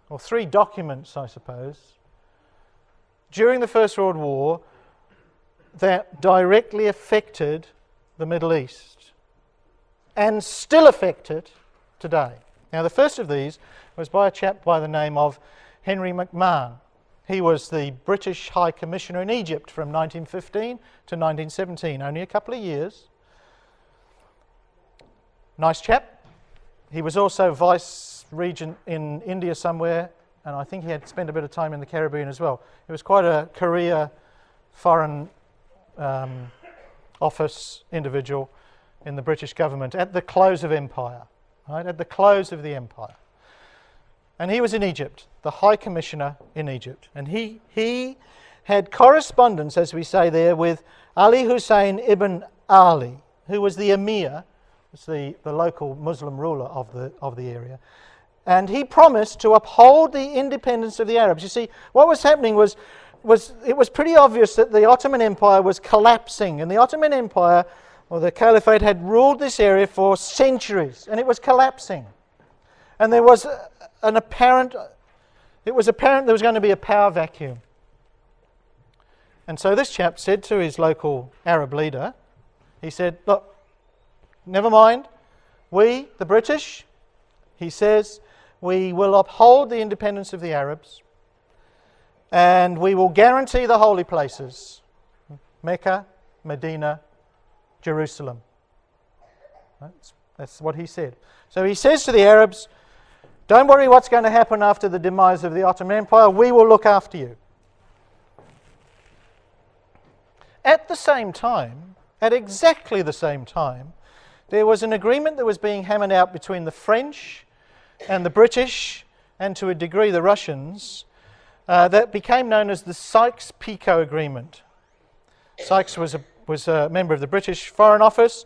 or three documents, I suppose, during the First World War that directly affected the Middle East and still affect it today. Now, the first of these was by a chap by the name of Henry McMahon. He was the British High Commissioner in Egypt from 1915 to 1917, only a couple of years. Nice chap. He was also vice regent in India somewhere, and I think he had spent a bit of time in the Caribbean as well. He was quite a career foreign office individual in the British government at the close of empire, right? At the close of the empire. And he was in Egypt, the High Commissioner in Egypt. And he had correspondence, as we say there, with Ali Hussein ibn Ali, who was the emir, the local Muslim ruler of the area. And he promised to uphold the independence of the Arabs. You see, what was happening was it was pretty obvious that the Ottoman Empire was collapsing. And the Ottoman Empire, or the Caliphate, had ruled this area for centuries. And it was collapsing. And it was apparent there was going to be a power vacuum. And so this chap said to his local Arab leader, he said, look, never mind, we, the British, he says, we will uphold the independence of the Arabs and we will guarantee the holy places, Mecca, Medina, Jerusalem. That's what he said. So he says to the Arabs, don't worry what's going to happen after the demise of the Ottoman Empire, we will look after you. At the same time, at exactly the same time, there was an agreement that was being hammered out between the French and the British, and to a degree the Russians, that became known as the Sykes-Picot Agreement. Sykes was a member of the British Foreign Office.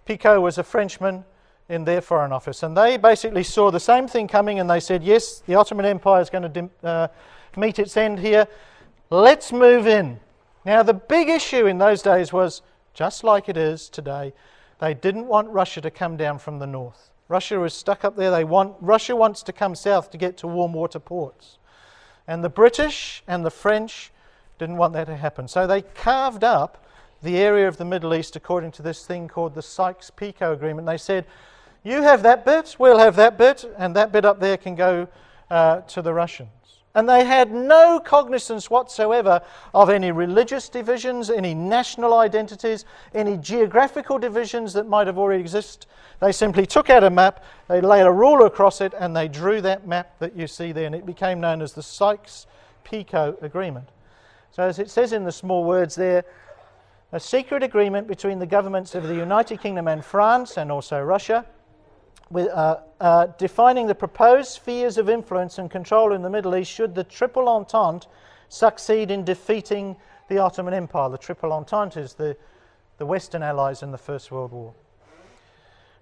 Picot was a Frenchman in their Foreign Office. And they basically saw the same thing coming and they said, yes, the Ottoman Empire is going to meet its end here. Let's move in. Now, the big issue in those days was, just like it is today, they didn't want Russia to come down from the north. Russia was stuck up there. Russia wants to come south to get to warm water ports. And the British and the French didn't want that to happen. So they carved up the area of the Middle East according to this thing called the Sykes-Picot Agreement. They said, you have that bit, we'll have that bit, and that bit up there can go to the Russians. And they had no cognizance whatsoever of any religious divisions, any national identities, any geographical divisions that might have already existed. They simply took out a map, they laid a ruler across it, and they drew that map that you see there, and it became known as the Sykes-Picot Agreement. So as it says in the small words there, a secret agreement between the governments of the United Kingdom and France, and also Russia, with, defining the proposed spheres of influence and control in the Middle East should the Triple Entente succeed in defeating the Ottoman Empire. The Triple Entente is the Western Allies in the First World War.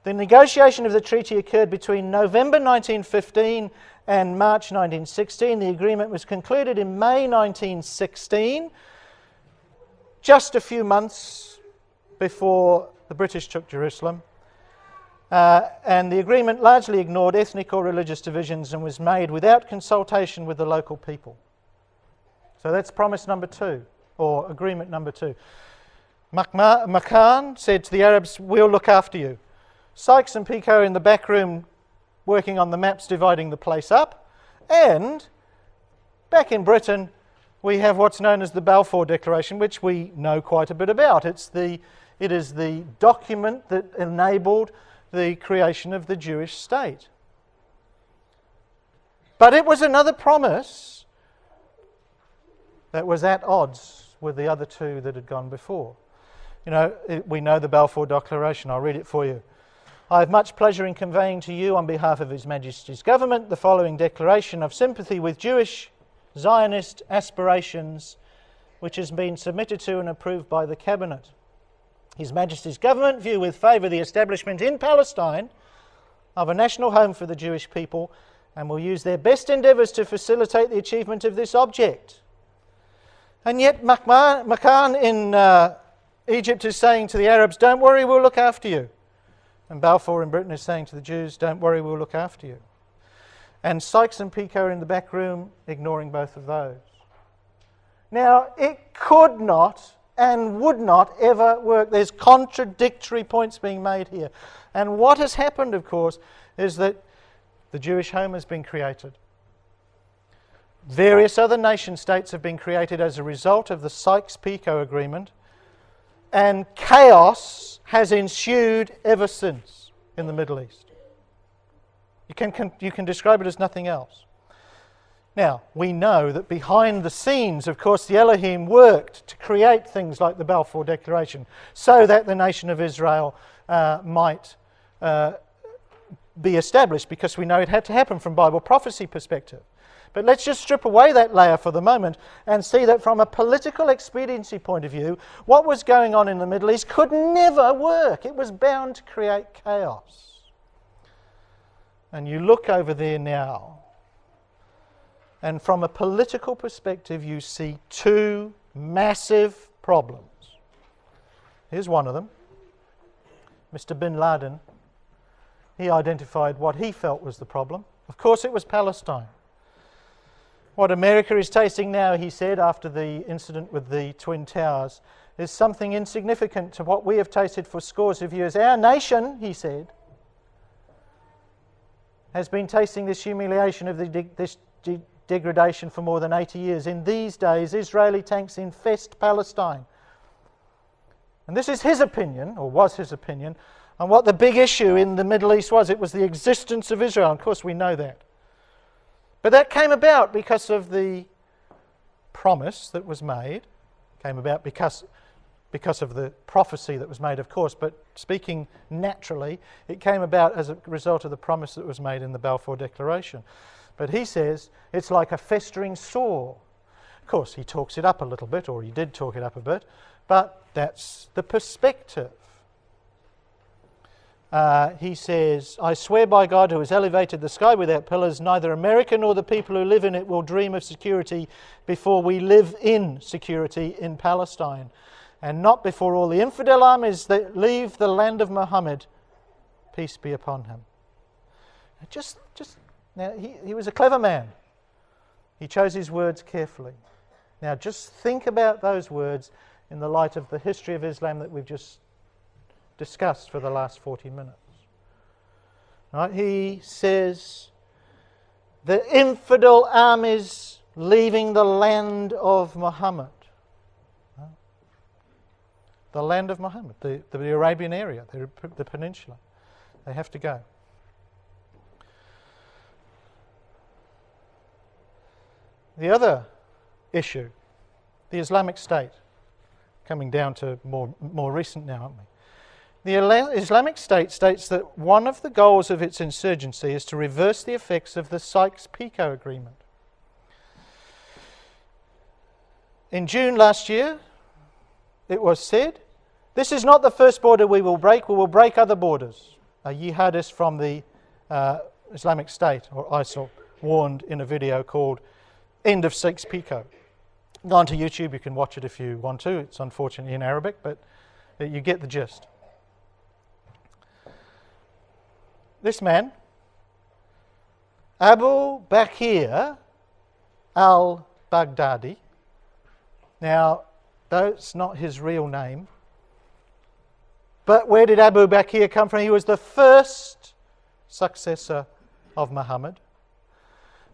The negotiation of the treaty occurred between November 1915 and March 1916. The agreement was concluded in May 1916, just a few months before the British took Jerusalem. And the agreement largely ignored ethnic or religious divisions and was made without consultation with the local people. So that's promise number 2, or agreement number 2. Makan said to the Arabs, we'll look after you. Sykes and Picot in the back room working on the maps, dividing the place up. And back in Britain, we have what's known as the Balfour Declaration, which we know quite a bit about. It is the document that enabled the creation of the Jewish state. But it was another promise that was at odds with the other two that had gone before. You know, we know the Balfour Declaration. I'll read it for you. I have much pleasure in conveying to you, on behalf of His Majesty's government, the following declaration of sympathy with Jewish Zionist aspirations, which has been submitted to and approved by the Cabinet. His Majesty's government view with favour the establishment in Palestine of a national home for the Jewish people and will use their best endeavours to facilitate the achievement of this object. And yet Makan in Egypt is saying to the Arabs, don't worry, we'll look after you. And Balfour in Britain is saying to the Jews, don't worry, we'll look after you. And Sykes and Picot are in the back room ignoring both of those. Now, it could not and would not ever work. There's contradictory points being made here. And what has happened, of course, is that the Jewish home has been created. Various other nation states have been created as a result of the Sykes-Picot Agreement, and chaos has ensued ever since in the Middle East. You can describe it as nothing else. Now, we know that behind the scenes, of course, the Elohim worked to create things like the Balfour Declaration so that the nation of Israel might be established, because we know it had to happen from Bible prophecy perspective. But let's just strip away that layer for the moment and see that from a political expediency point of view, what was going on in the Middle East could never work. It was bound to create chaos. And you look over there now, and from a political perspective, you see two massive problems. Here's one of them. Mr. bin Laden, he identified what he felt was the problem. Of course, it was Palestine. What America is tasting now, he said, after the incident with the Twin Towers, is something insignificant to what we have tasted for scores of years. Our nation, he said, has been tasting this humiliation of this degradation for more than 80 years. In these days, Israeli tanks infest Palestine. And this is his opinion, or was his opinion, on what the big issue in the Middle East was. It was the existence of Israel. Of course, we know that. But that came about because of the promise that was made. Came about because of the prophecy that was made, of course, but speaking naturally, it came about as a result of the promise that was made in the Balfour Declaration. But he says it's like a festering sore. Of course, he talks it up a little bit, or he did talk it up a bit, but that's the perspective. He says, I swear by God who has elevated the sky without pillars, neither America nor the people who live in it will dream of security before we live in security in Palestine, and not before all the infidel armies that leave the land of Muhammad, peace be upon him. Now, he was a clever man. He chose his words carefully. Now, just think about those words in the light of the history of Islam that we've just discussed for the last 40 minutes. Right? He says, the infidel armies leaving the land of Muhammad. Right? The land of Muhammad, the Arabian area, the peninsula. They have to go. The other issue, the Islamic State, coming down to more recent now, aren't we? The Islamic State states that one of the goals of its insurgency is to reverse the effects of the Sykes-Picot Agreement. In June last year, it was said, this is not the first border we will break other borders. A jihadist from the Islamic State, or ISIL, warned in a video called End of Sykes-Picot. Go onto YouTube, you can watch it if you want to. It's unfortunately in Arabic, but you get the gist. This man, Abu Bakr al-Baghdadi, now that's not his real name, but where did Abu Bakr come from? He was the first successor of Muhammad.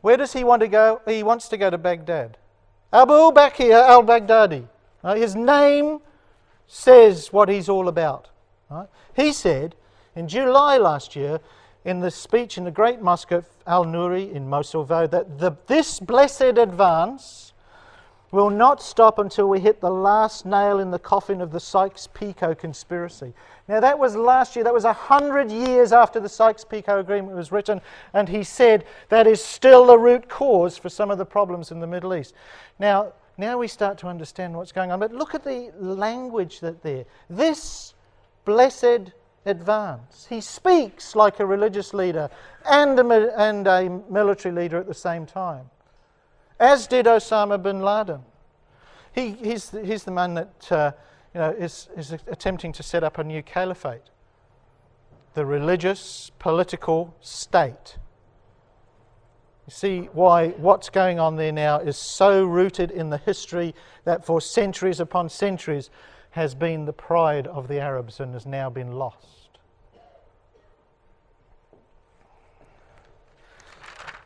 Where does he want to go? He wants to go to Baghdad. Abu Bakr al-Baghdadi. Right? His name says what he's all about. Right? He said in July last year, in the speech in the great mosque of Al-Nuri in Mosul, that this blessed advance will not stop until we hit the last nail in the coffin of the Sykes-Picot conspiracy. Now that was last year, that was 100 years after the Sykes-Picot Agreement was written, and he said that is still the root cause for some of the problems in the Middle East. Now we start to understand what's going on, but look at the language that there. This blessed advance. He speaks like a religious leader and a military leader at the same time, as did Osama bin Laden. He's the man that is attempting to set up a new caliphate, the religious, political state. You see why what's going on there now is so rooted in the history that for centuries upon centuries has been the pride of the Arabs and has now been lost.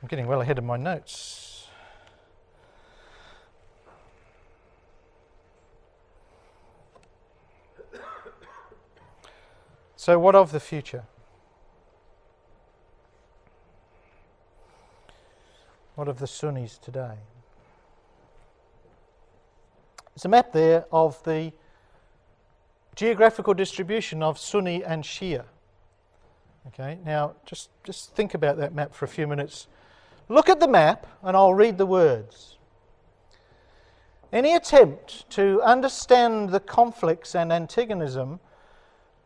I'm getting well ahead of my notes. So what of the future? What of the Sunnis today? There's a map there of the geographical distribution of Sunni and Shia Okay, now just think about that map for a few minutes. Look at the map and I'll read the words. Any attempt to understand the conflicts and antagonism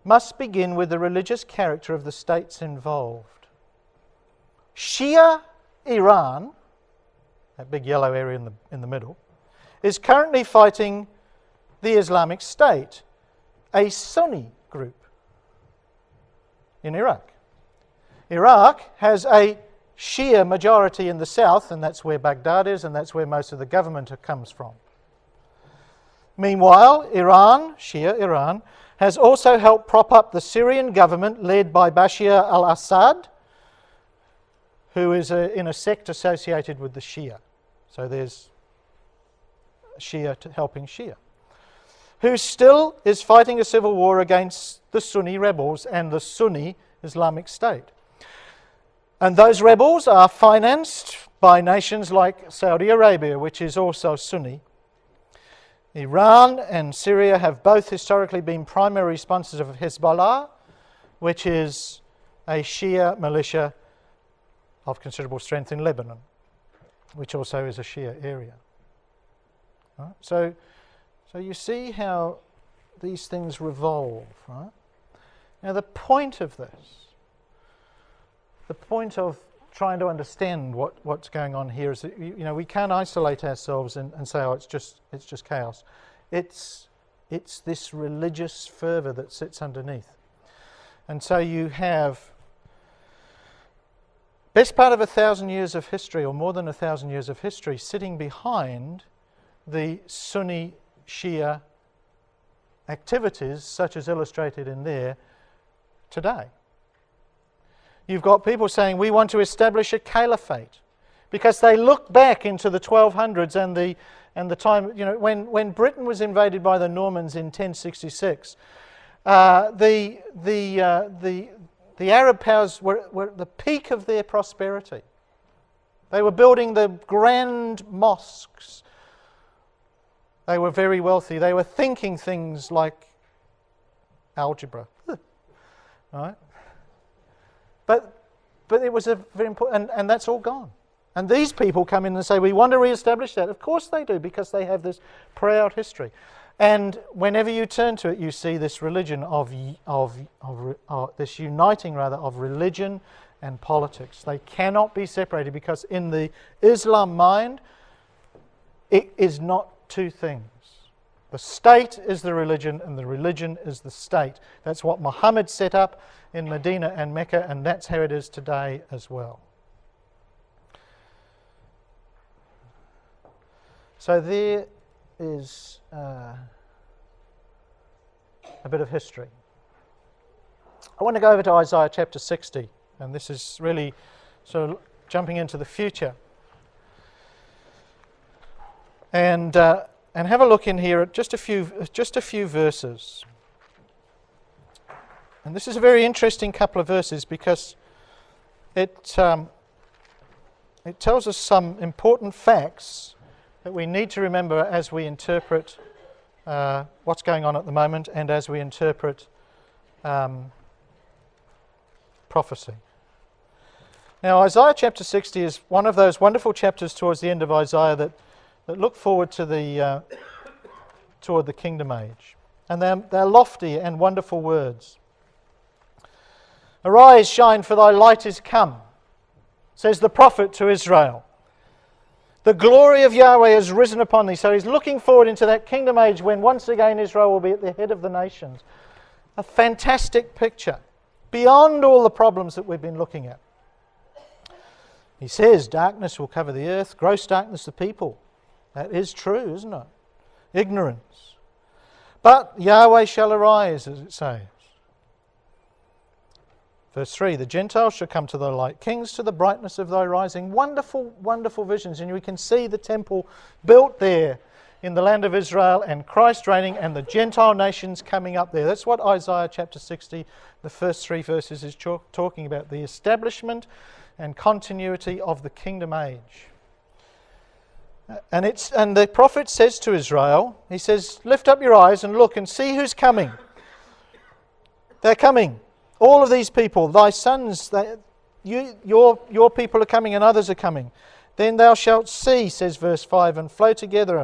must begin with the religious character of the states involved. Shia Iran, that big yellow area in the middle, is currently fighting the Islamic State, a Sunni group in Iraq. Iraq has a Shia majority in the south, and that's where Baghdad is, and that's where most of the government comes from. Meanwhile, Iran, Shia Iran, has also helped prop up the Syrian government led by Bashar al-Assad, who is in a sect associated with the Shia. So there's Shia helping Shia, who still is fighting a civil war against the Sunni rebels and the Sunni Islamic State. And those rebels are financed by nations like Saudi Arabia, which is also Sunni. Iran and Syria have both historically been primary sponsors of Hezbollah, which is a Shia militia of considerable strength in Lebanon, which also is a Shia area. Right? So you see how these things revolve, right? Now the point of this, the point of trying to understand what's going on here is that we can't isolate ourselves and say, oh, it's just chaos. It's this religious fervour that sits underneath. And so you have best part of 1,000 years of history, or more than 1,000 years of history, sitting behind the Sunni Shia activities, such as illustrated in there today. You've got people saying we want to establish a caliphate because they look back into the 1200s and the time, when Britain was invaded by the Normans in 1066. The Arab powers were at the peak of their prosperity. They were building the grand mosques. They were very wealthy. They were thinking things like algebra, right? But it was a very important, and that's all gone. And these people come in and say, we want to re-establish that. Of course they do, because they have this proud history. And whenever you turn to it, you see this religion this uniting of religion and politics. They cannot be separated, because in the Islam mind, it is not two things. The state is the religion, and the religion is the state. That's what Muhammad set up in Medina and Mecca, and that's how it is today as well. So there is a bit of history. I want to go over to Isaiah chapter 60, and this is really sort of jumping into the future. And have a look in here at just a few verses. And this is a very interesting couple of verses, because it tells us some important facts that we need to remember as we interpret what's going on at the moment, and as we interpret prophecy. Now, Isaiah chapter 60 is one of those wonderful chapters towards the end of Isaiah that look forward to toward the kingdom age. And they're lofty and wonderful words. Arise, shine, for thy light is come, says the prophet to Israel. The glory of Yahweh has risen upon thee. So he's looking forward into that kingdom age when once again Israel will be at the head of the nations. A fantastic picture, beyond all the problems that we've been looking at. He says, darkness will cover the earth, gross darkness the people. That is true, isn't it? Ignorance. But Yahweh shall arise, as it says. Verse 3, the Gentiles shall come to thy light, kings to the brightness of thy rising. Wonderful, wonderful visions. And we can see the temple built there in the land of Israel, and Christ reigning, and the Gentile nations coming up there. That's what Isaiah chapter 60, the first 3 verses, is talking about. The establishment and continuity of the kingdom age. And the prophet says to Israel, he says, lift up your eyes and look and see who's coming. They're coming. All of these people, thy sons, your people are coming and others are coming. Then thou shalt see, says verse 5, and flow together.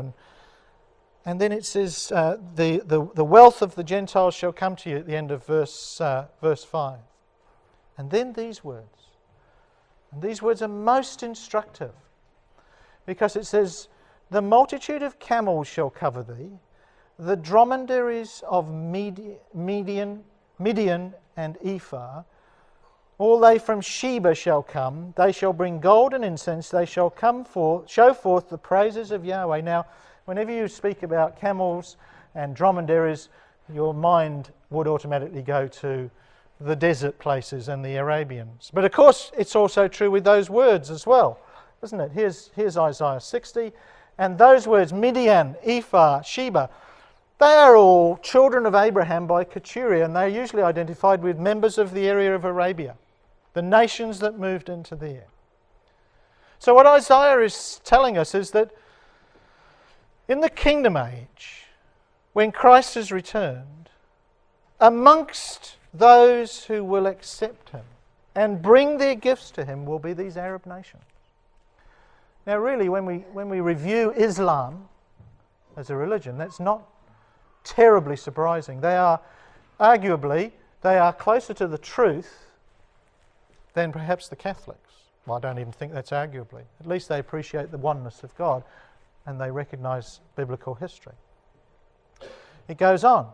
And then it says, the wealth of the Gentiles shall come to you at the end of verse 5. And then these words. And these words are most instructive, because it says, the multitude of camels shall cover thee, the dromedaries of Midian and Ephah, all they from Sheba shall come, they shall bring gold and incense, they shall show forth the praises of Yahweh. Now, whenever you speak about camels and dromedaries, your mind would automatically go to the desert places and the Arabians. But of course, it's also true with those words as well, isn't it? Here's Isaiah 60, and those words, Midian, Ephah, Sheba, they are all children of Abraham by Keturah, and they're usually identified with members of the area of Arabia, the nations that moved into there. So what Isaiah is telling us is that in the kingdom age, when Christ has returned, amongst those who will accept him and bring their gifts to him will be these Arab nations. Now really, when we review Islam as a religion, that's not terribly surprising. They are closer to the truth than perhaps the Catholics. Well, I don't even think that's arguably. At least they appreciate the oneness of God and they recognise biblical history. It goes on.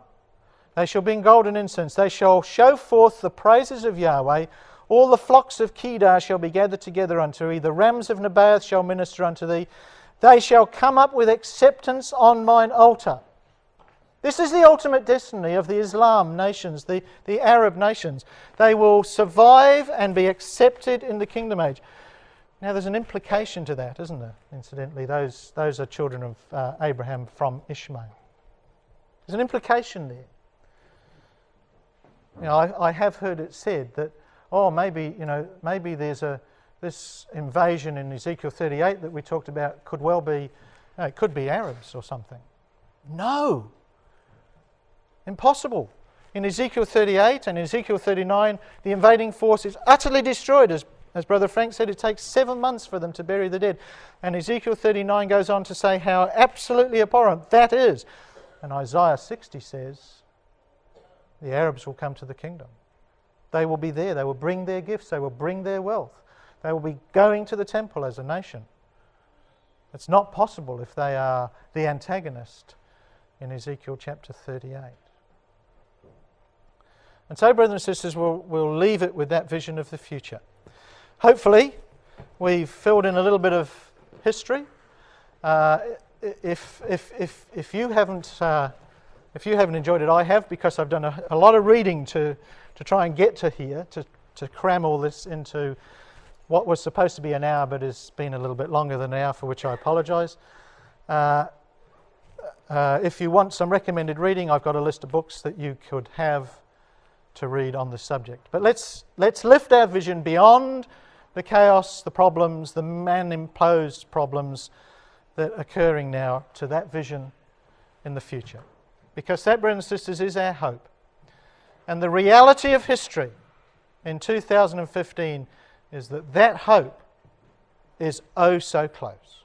They shall bring gold and incense. They shall show forth the praises of Yahweh. All the flocks of Kedar shall be gathered together unto thee. The rams of Nebaioth shall minister unto thee. They shall come up with acceptance on mine altar. This is the ultimate destiny of the Islam nations, the Arab nations. They will survive and be accepted in the kingdom age. Now there's an implication to that, isn't there? Incidentally, those are children of Abraham from Ishmael. There's an implication there. You know, I have heard it said that, maybe there's this invasion in Ezekiel 38 that we talked about could well be, it could be Arabs or something. No! Impossible. In Ezekiel 38 and Ezekiel 39, the invading force is utterly destroyed. As Brother Frank said, it takes 7 months for them to bury the dead. And Ezekiel 39 goes on to say how absolutely abhorrent that is. And Isaiah 60 says, the Arabs will come to the kingdom. They will be there. They will bring their gifts. They will bring their wealth. They will be going to the temple as a nation. It's not possible if they are the antagonist in Ezekiel chapter 38. And so, brothers and sisters, we'll leave it with that vision of the future. Hopefully, we've filled in a little bit of history. If you haven't enjoyed it, I have, because I've done a lot of reading to try and get to here, to cram all this into what was supposed to be an hour, but has been a little bit longer than an hour, for which I apologise. If you want some recommended reading, I've got a list of books that you could have to read on the subject. But let's lift our vision beyond the chaos, the problems, the man-imposed problems that are occurring now, to that vision in the future. Because that, brothers and sisters, is our hope. And the reality of history in 2015 is that hope is oh so close.